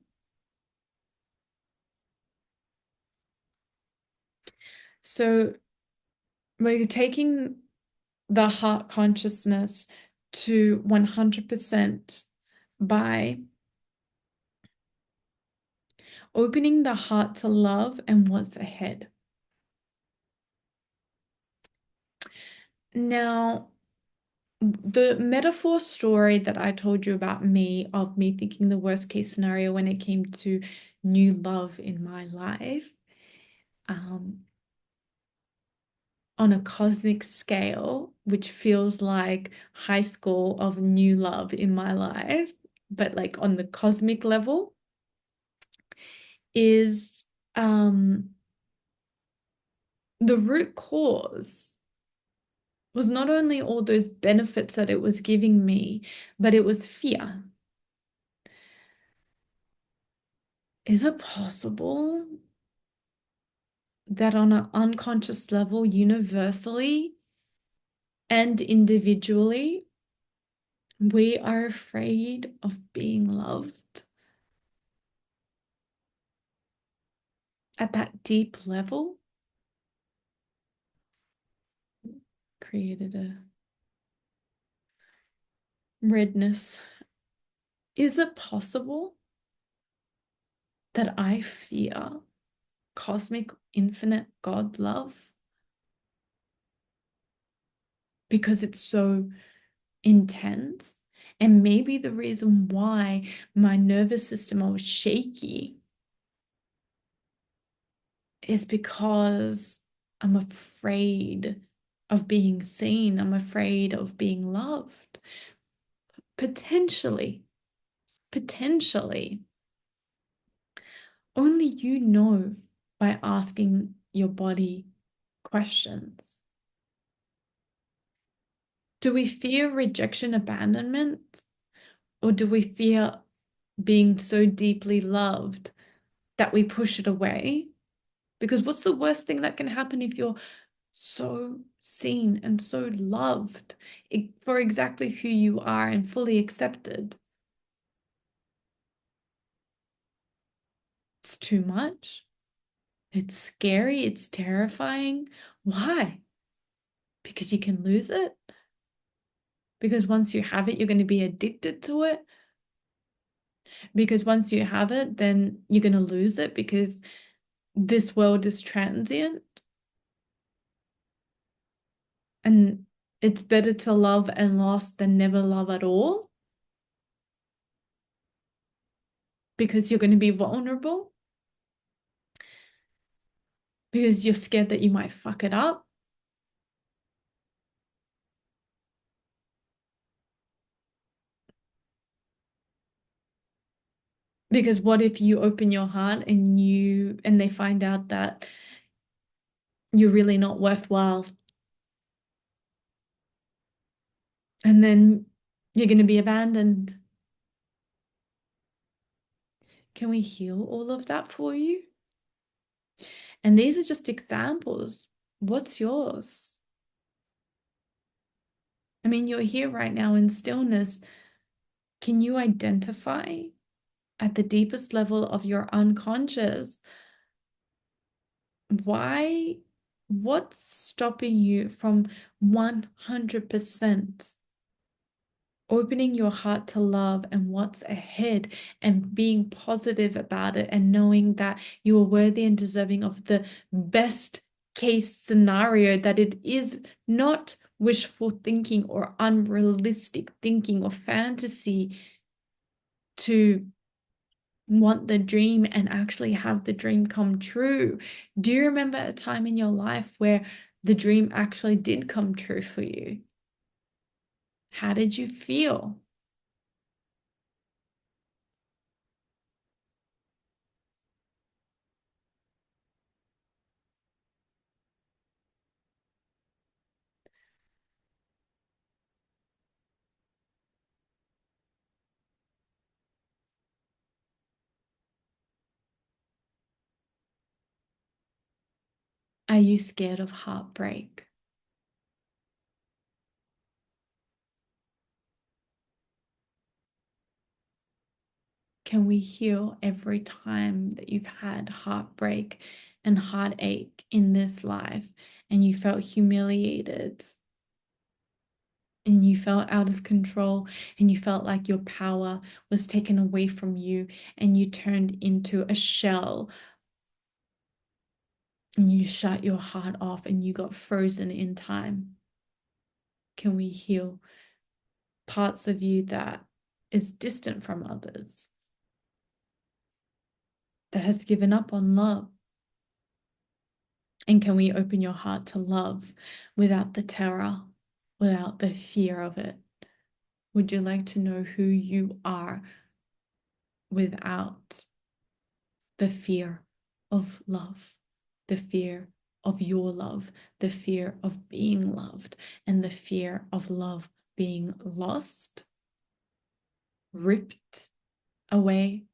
So we're taking the heart consciousness to 100% by opening the heart to love and what's ahead. Now, the metaphor story that I told you about me, of me thinking the worst case scenario when it came to new love in my life, on a cosmic scale, which feels like high school of new love in my life, but like on the cosmic level, is the root cause was not only all those benefits that it was giving me, but it was fear. Is it possible that on an unconscious level, universally and individually, we are afraid of being loved at that deep level? Created a redness. Is it possible that I fear cosmic, infinite God love because it's so intense? And maybe the reason why my nervous system was shaky is because I'm afraid of being seen. I'm afraid of being loved. Potentially, potentially. Only you know by asking your body questions. Do we fear rejection, abandonment? Or do we fear being so deeply loved that we push it away? Because what's the worst thing that can happen if you're so seen and so loved for exactly who you are and fully accepted? It's too much. It's scary. It's terrifying. Why? Because you can lose it. Because once you have it, you're going to be addicted to it. Because once you have it, then you're going to lose it because this world is transient. And it's better to love and lost than never love at all because you're going to be vulnerable, because you're scared that you might fuck it up. Because what if you open your heart and they find out that you're really not worthwhile, and then you're going to be abandoned? Can we heal all of that for you? And these are just examples. What's yours? I mean, you're here right now in stillness. Can you identify at the deepest level of your unconscious why, what's stopping you from 100% opening your heart to love and what's ahead and being positive about it and knowing that you are worthy and deserving of the best case scenario, that it is not wishful thinking or unrealistic thinking or fantasy to want the dream and actually have the dream come true? Do you remember a time in your life where the dream actually did come true for you? How did you feel? Are you scared of heartbreak? Can we heal every time that you've had heartbreak and heartache in this life and you felt humiliated and you felt out of control and you felt like your power was taken away from you and you turned into a shell and you shut your heart off and you got frozen in time? Can we heal parts of you that is distant from others, that has given up on love? And can we open your heart to love without the terror, without the fear of it? Would you like to know who you are without the fear of love, the fear of your love, the fear of being loved, and the fear of love being lost, ripped away?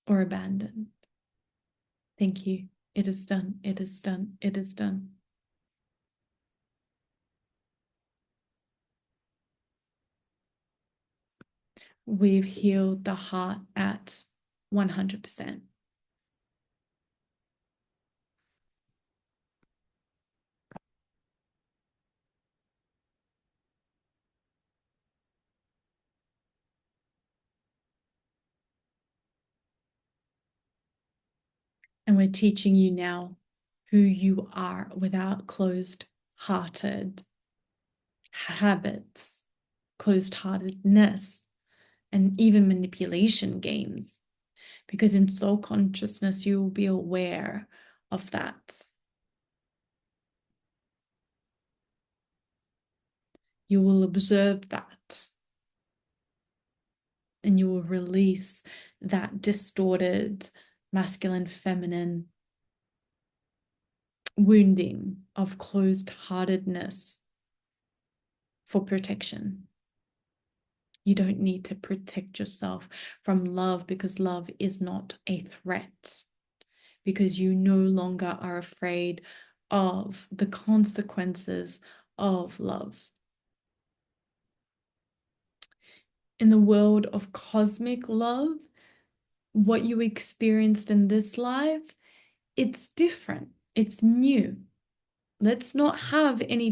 Or abandoned? Thank you. It is done. It is done. It is done. We've healed the heart at 100%. And we're teaching you now who you are without closed-hearted habits, closed-heartedness, and even manipulation games. Because in soul consciousness, you will be aware of that. You will observe that. And you will release that distorted masculine, feminine wounding of closed-heartedness for protection. You don't need to protect yourself from love because love is not a threat, because you no longer are afraid of the consequences of love. In the world of cosmic love, what you experienced in this life, it's different. It's new. Let's not have any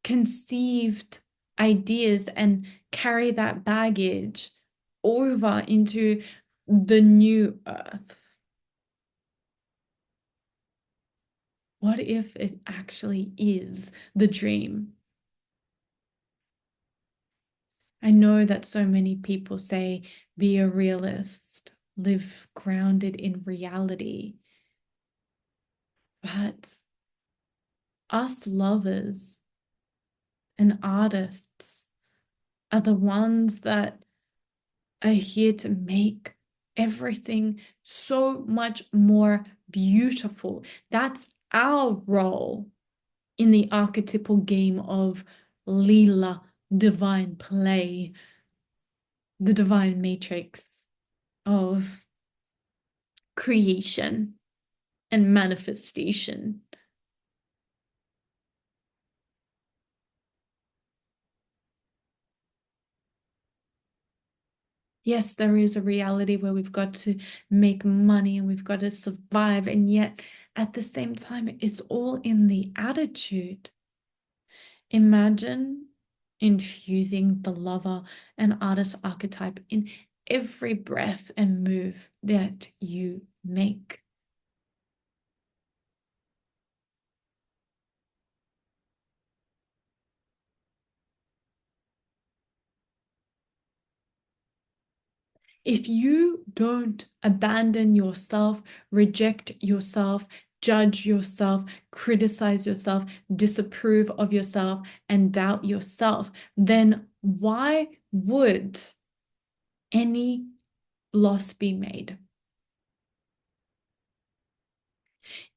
preconceived ideas and carry that baggage over into the new earth. What if it actually is the dream? I know that so many people say, be a realist, live grounded in reality. But us lovers and artists are the ones that are here to make everything so much more beautiful. That's our role in the archetypal game of Leela, divine play, the divine matrix of creation and manifestation. Yes, there is a reality where we've got to make money and we've got to survive, and yet at the same time, it's all in the attitude. Imagine infusing the lover and artist archetype in every breath and move that you make. If you don't abandon yourself, reject yourself, judge yourself, criticize yourself, disapprove of yourself, and doubt yourself, then why would any loss be made?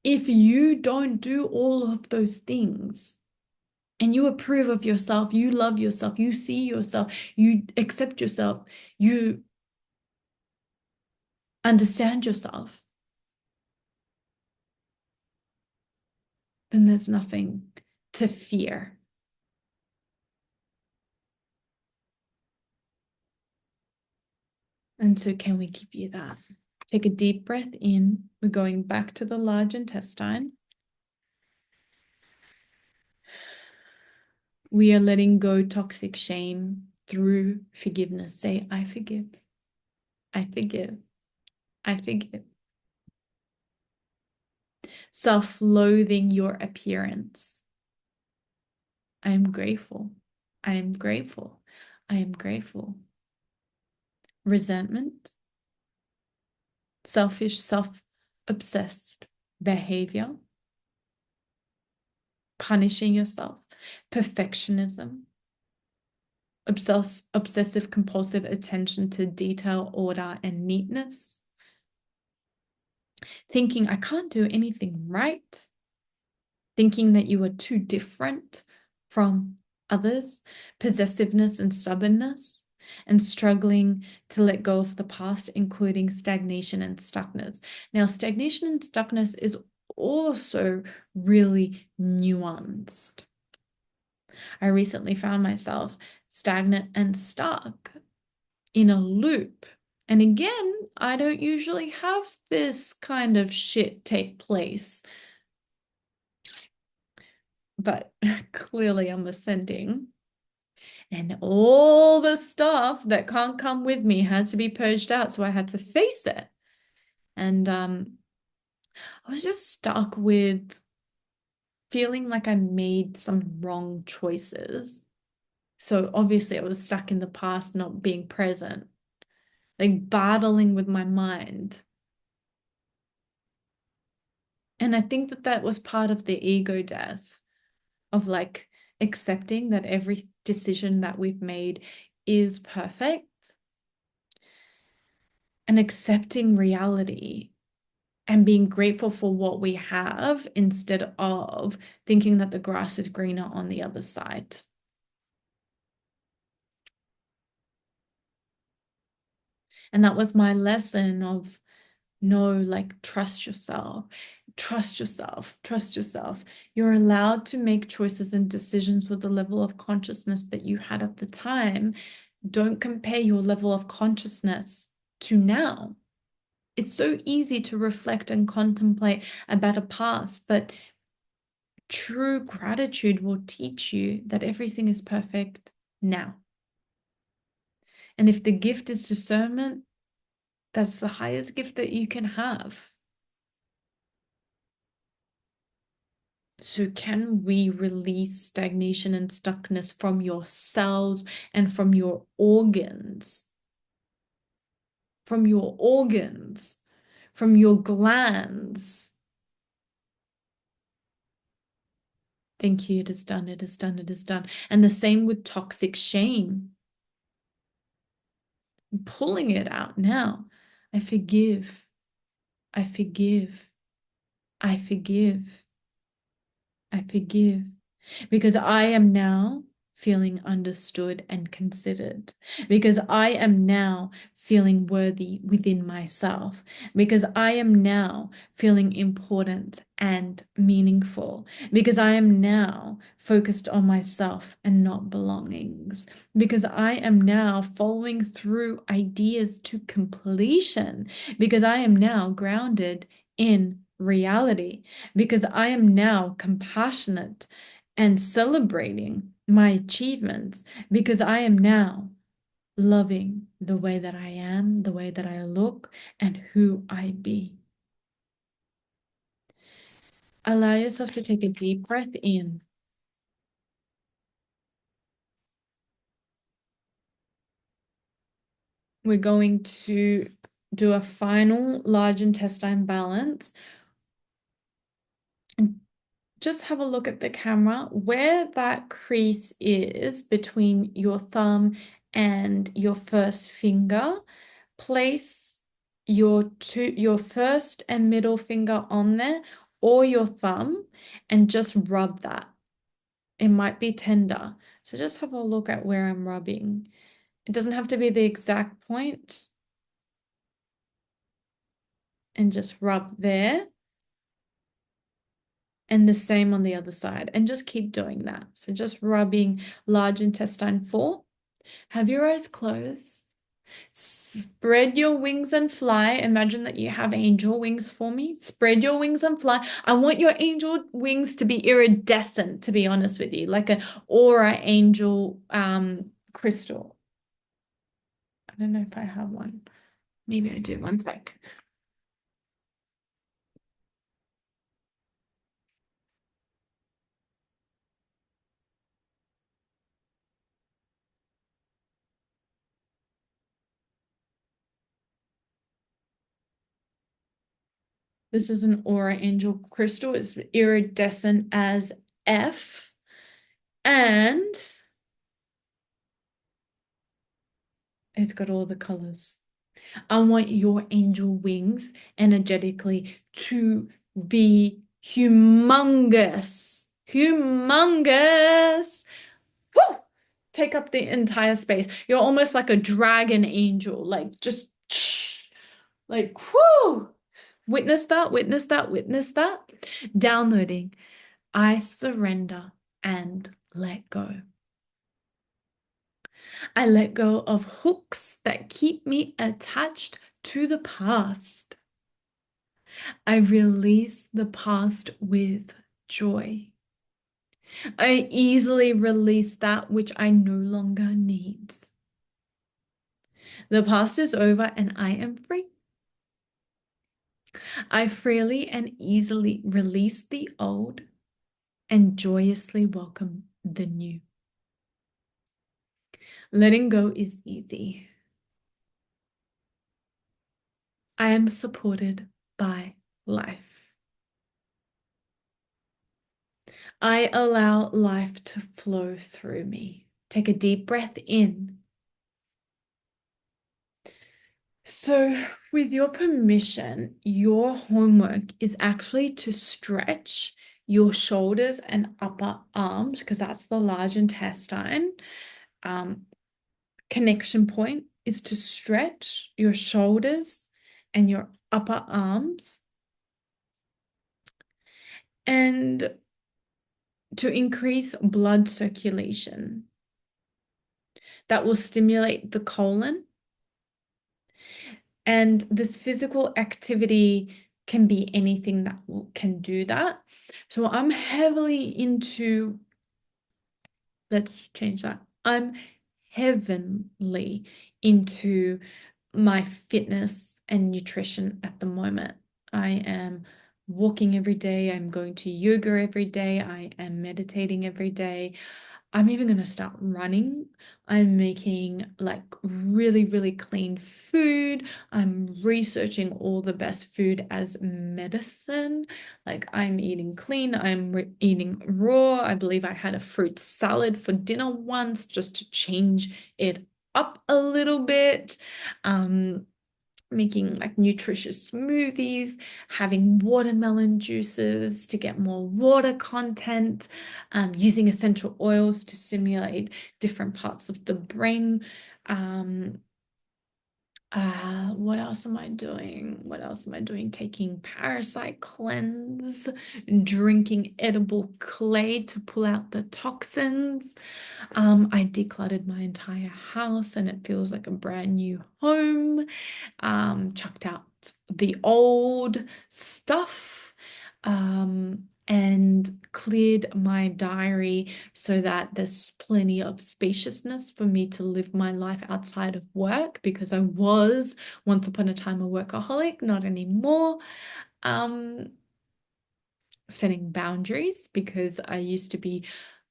If you don't do all of those things and you approve of yourself, you love yourself, you see yourself, you accept yourself, you understand yourself, then there's nothing to fear. And so, can we give you that? Take a deep breath in. We're going back to the large intestine. We are letting go toxic shame through forgiveness. Say, I forgive. I forgive. I forgive. Self-loathing your appearance. I am grateful. I am grateful. I am grateful. Resentment. Selfish, self-obsessed behavior. Punishing yourself. Perfectionism. Obsessive compulsive attention to detail, order, and neatness. Thinking I can't do anything right. Thinking that you are too different from others. Possessiveness and stubbornness. And struggling to let go of the past, including stagnation and stuckness. Now, stagnation and stuckness is also really nuanced. I recently found myself stagnant and stuck in a loop. And again, I don't usually have this kind of shit take place. But clearly I'm ascending. And all the stuff that can't come with me had to be purged out. So I had to face it. And I was just stuck with feeling like I made some wrong choices. So obviously I was stuck in the past, not being present, like battling with my mind. And I think that that was part of the ego death of like accepting that every decision that we've made is perfect and accepting reality and being grateful for what we have instead of thinking that the grass is greener on the other side. And that was my lesson of no, like, trust yourself, trust yourself, trust yourself. You're allowed to make choices and decisions with the level of consciousness that you had at the time. Don't compare your level of consciousness to now. It's so easy to reflect and contemplate about a past, but true gratitude will teach you that everything is perfect now. And if the gift is discernment, that's the highest gift that you can have. So, can we release stagnation and stuckness from your cells and from your organs? From your organs, from your glands. Thank you. It is done. It is done. It is done. And the same with toxic shame. I'm pulling it out now. I forgive. I forgive. I forgive. I forgive. Because I am now feeling understood and considered. Because I am now feeling worthy within myself. Because I am now feeling important and meaningful. Because I am now focused on myself and not belongings. Because I am now following through ideas to completion. Because I am now grounded in reality. Because I am now compassionate and celebrating my achievements, because I am now loving the way that I am, the way that I look, and who I be. Allow yourself to take a deep breath in. We're going to do a final large intestine balance. And just have a look at the camera where that crease is between your thumb and your first finger. Place your first and middle finger on there, or your thumb, and just rub that. It might be tender, so just have a look at where I'm rubbing. It doesn't have to be the exact point, and just rub there, and the same on the other side, and just keep doing that. So just rubbing large intestine 4. Have your eyes closed. Spread your wings and fly. Imagine that you have angel wings for me. Spread your wings and fly. I want your angel wings to be iridescent, to be honest with you, like an aura angel crystal. I don't know if I have one. Maybe I do. One sec. This is an aura angel crystal. It's iridescent as F. And it's got all the colors. I want your angel wings energetically to be humongous. Humongous. Woo! Take up the entire space. You're almost like a dragon angel, like just like whoo. Witness that, witness that, witness that. Downloading. I surrender and let go. I let go of hooks that keep me attached to the past. I release the past with joy. I easily release that which I no longer need. The past is over and I am free. I freely and easily release the old and joyously welcome the new. Letting go is easy. I am supported by life. I allow life to flow through me. Take a deep breath in. So, with your permission, your homework is actually to stretch your shoulders and upper arms because that's the large intestine. Um, Connection point is to stretch your shoulders and your upper arms and to increase blood circulation. That will stimulate the colon. And this physical activity can be anything that can do that. So I'm heavily into, let's change that. I'm heavenly into my fitness and nutrition at the moment. I am walking every day. I'm going to yoga every day. I am meditating every day. I'm even going to start running. I'm making like really, really clean food. I'm researching all the best food as medicine. Like I'm eating clean, I'm eating raw. I believe I had a fruit salad for dinner once just to change it up a little bit. Um, Making like nutritious smoothies, having watermelon juices to get more water content, using essential oils to stimulate different parts of the brain. Um, what else am I doing? What else am I doing? Taking parasite cleanse, drinking edible clay to pull out the toxins. I decluttered my entire house and it feels like a brand new home. Chucked out the old stuff, and cleared my diary so that there's plenty of spaciousness for me to live my life outside of work because I was once upon a time a workaholic, not anymore. Um, Setting boundaries because I used to be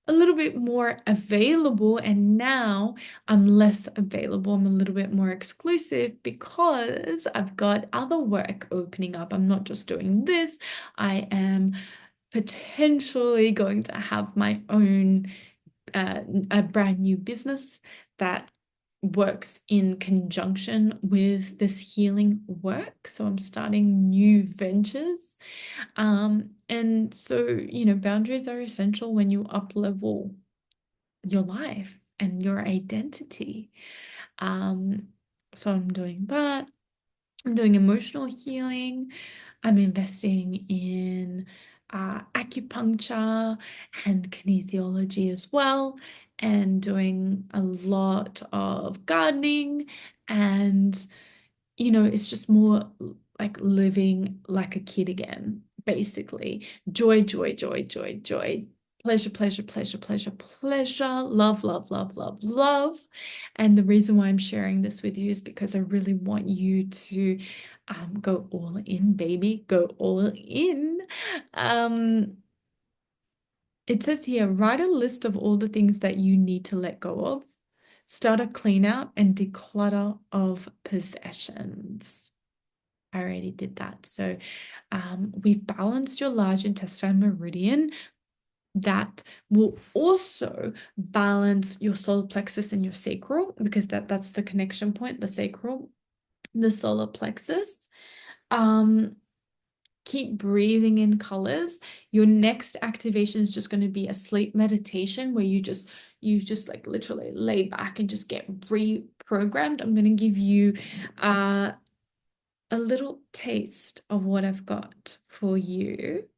a little bit more available and now I'm less available. I'm a little bit more exclusive because I've got other work opening up. I'm not just doing this. I am potentially going to have my own a brand new business that works in conjunction with this healing work. So I'm starting new ventures. And so, boundaries are essential when you up level your life and your identity. Um, so I'm doing that. I'm doing emotional healing. I'm investing in acupuncture and kinesiology as well, and doing a lot of gardening and it's just more like living like a kid again, basically. Joy, joy, joy, joy, joy. Pleasure, pleasure, pleasure, pleasure, pleasure. Love, love, love, love, love. And the reason why I'm sharing this with you is because I really want you to go all in, baby. Go all in. Um, it says here, write a list of all the things that you need to let go of. Start a clean out and declutter of possessions. I already did that. So we've balanced your large intestine meridian. That will also balance your solar plexus and your sacral because that's the connection point, the sacral, the solar plexus. Um, Keep breathing in colors. Your next activation is just going to be a sleep meditation where you just like literally lay back and just get reprogrammed. I'm going to give you a little taste of what I've got for you.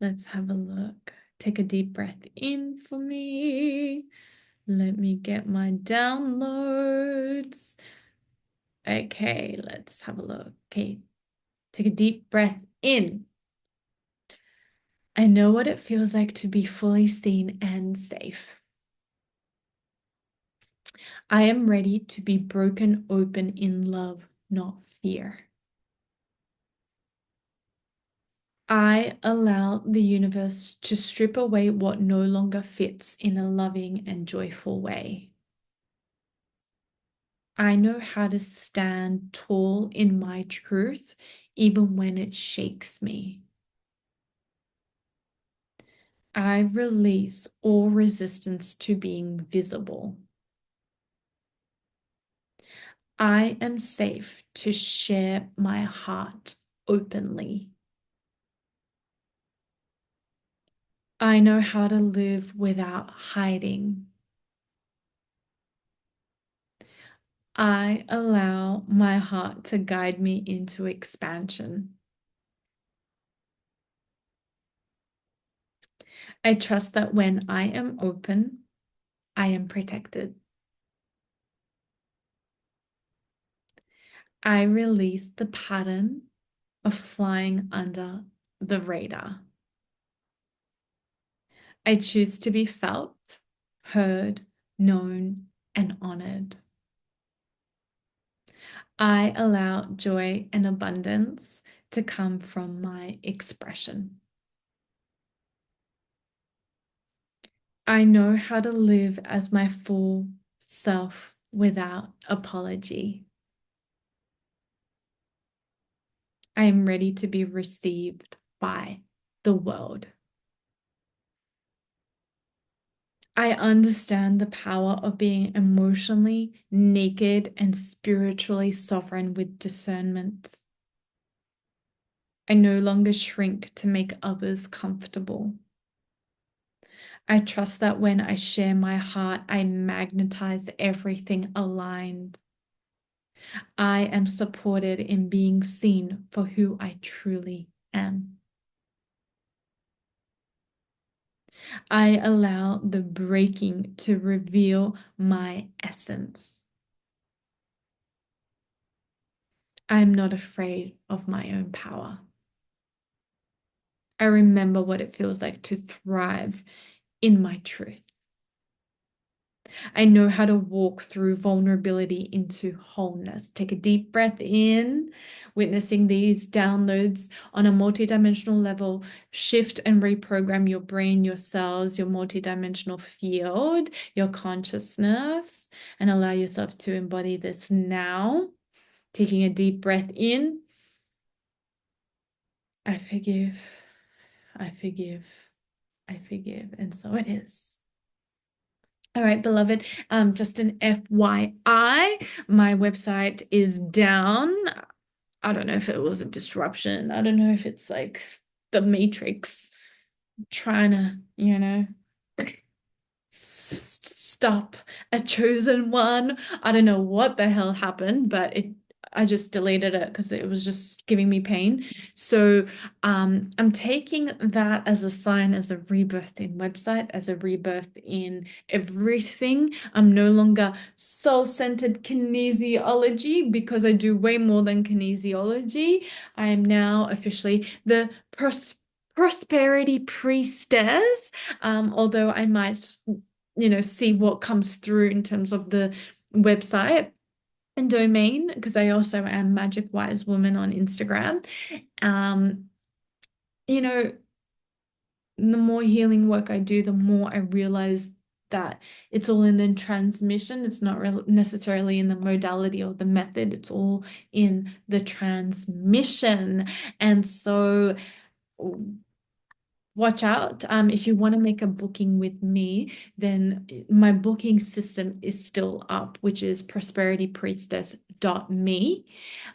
Let's have a look. Take a deep breath in for me. Let me get my downloads. Okay, let's have a look. Okay, take a deep breath in. I know what it feels like to be fully seen and safe. I am ready to be broken open in love, not fear. I allow the universe to strip away what no longer fits in a loving and joyful way. I know how to stand tall in my truth, even when it shakes me. I release all resistance to being visible. I am safe to share my heart openly. I know how to live without hiding. I allow my heart to guide me into expansion. I trust that when I am open, I am protected. I release the pattern of flying under the radar. I choose to be felt, heard, known, and honored. I allow joy and abundance to come from my expression. I know how to live as my full self without apology. I am ready to be received by the world. I understand the power of being emotionally naked and spiritually sovereign with discernment. I no longer shrink to make others comfortable. I trust that when I share my heart, I magnetize everything aligned. I am supported in being seen for who I truly am. I allow the breaking to reveal my essence. I am not afraid of my own power. I remember what it feels like to thrive in my truth. I know how to walk through vulnerability into wholeness. Take a deep breath in, witnessing these downloads on a multidimensional level. Shift and reprogram your brain, your cells, your multidimensional field, your consciousness, and allow yourself to embody this now. Taking a deep breath in. I forgive, I forgive, I forgive. And so it is. All right, beloved, just an FYI, my website is down. I don't know if it was a disruption. I don't know if it's like the Matrix trying to, stop a chosen one. I don't know what the hell happened, but I just deleted it because it was just giving me pain. So I'm taking that as a sign, as a rebirth in website, as a rebirth in everything. I'm no longer soul-centered kinesiology because I do way more than kinesiology. I am now officially the prosperity priestess, although I might see what comes through in terms of the website and domain, because I also am Magic Wise Woman on Instagram. Um, you know, the more healing work I do, the more I realize that it's all in the transmission. It's not necessarily in the modality or the method. It's all in the transmission. And so watch out. If you want to make a booking with me, then my booking system is still up, which is prosperitypriestess.me.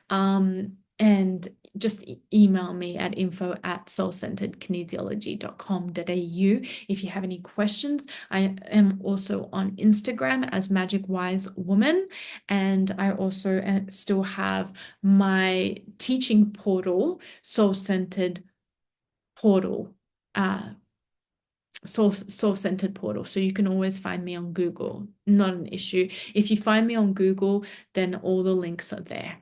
And just email me at info@soulcenteredkinesiology.com.au if you have any questions. I am also on Instagram as Magic Wise Woman, and I also still have my teaching portal, Soul Centered Portal, soul-centered portal. So you can always find me on Google, not an issue. If you find me on Google, then all the links are there.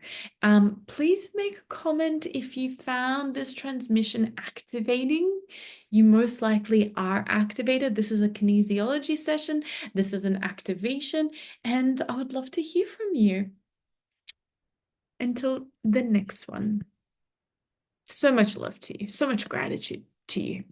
Please make a comment if you found this transmission activating. You most likely are activated. This is a kinesiology session. This is an activation, and I would love to hear from you. Until the next one. So much love to you, so much gratitude to you.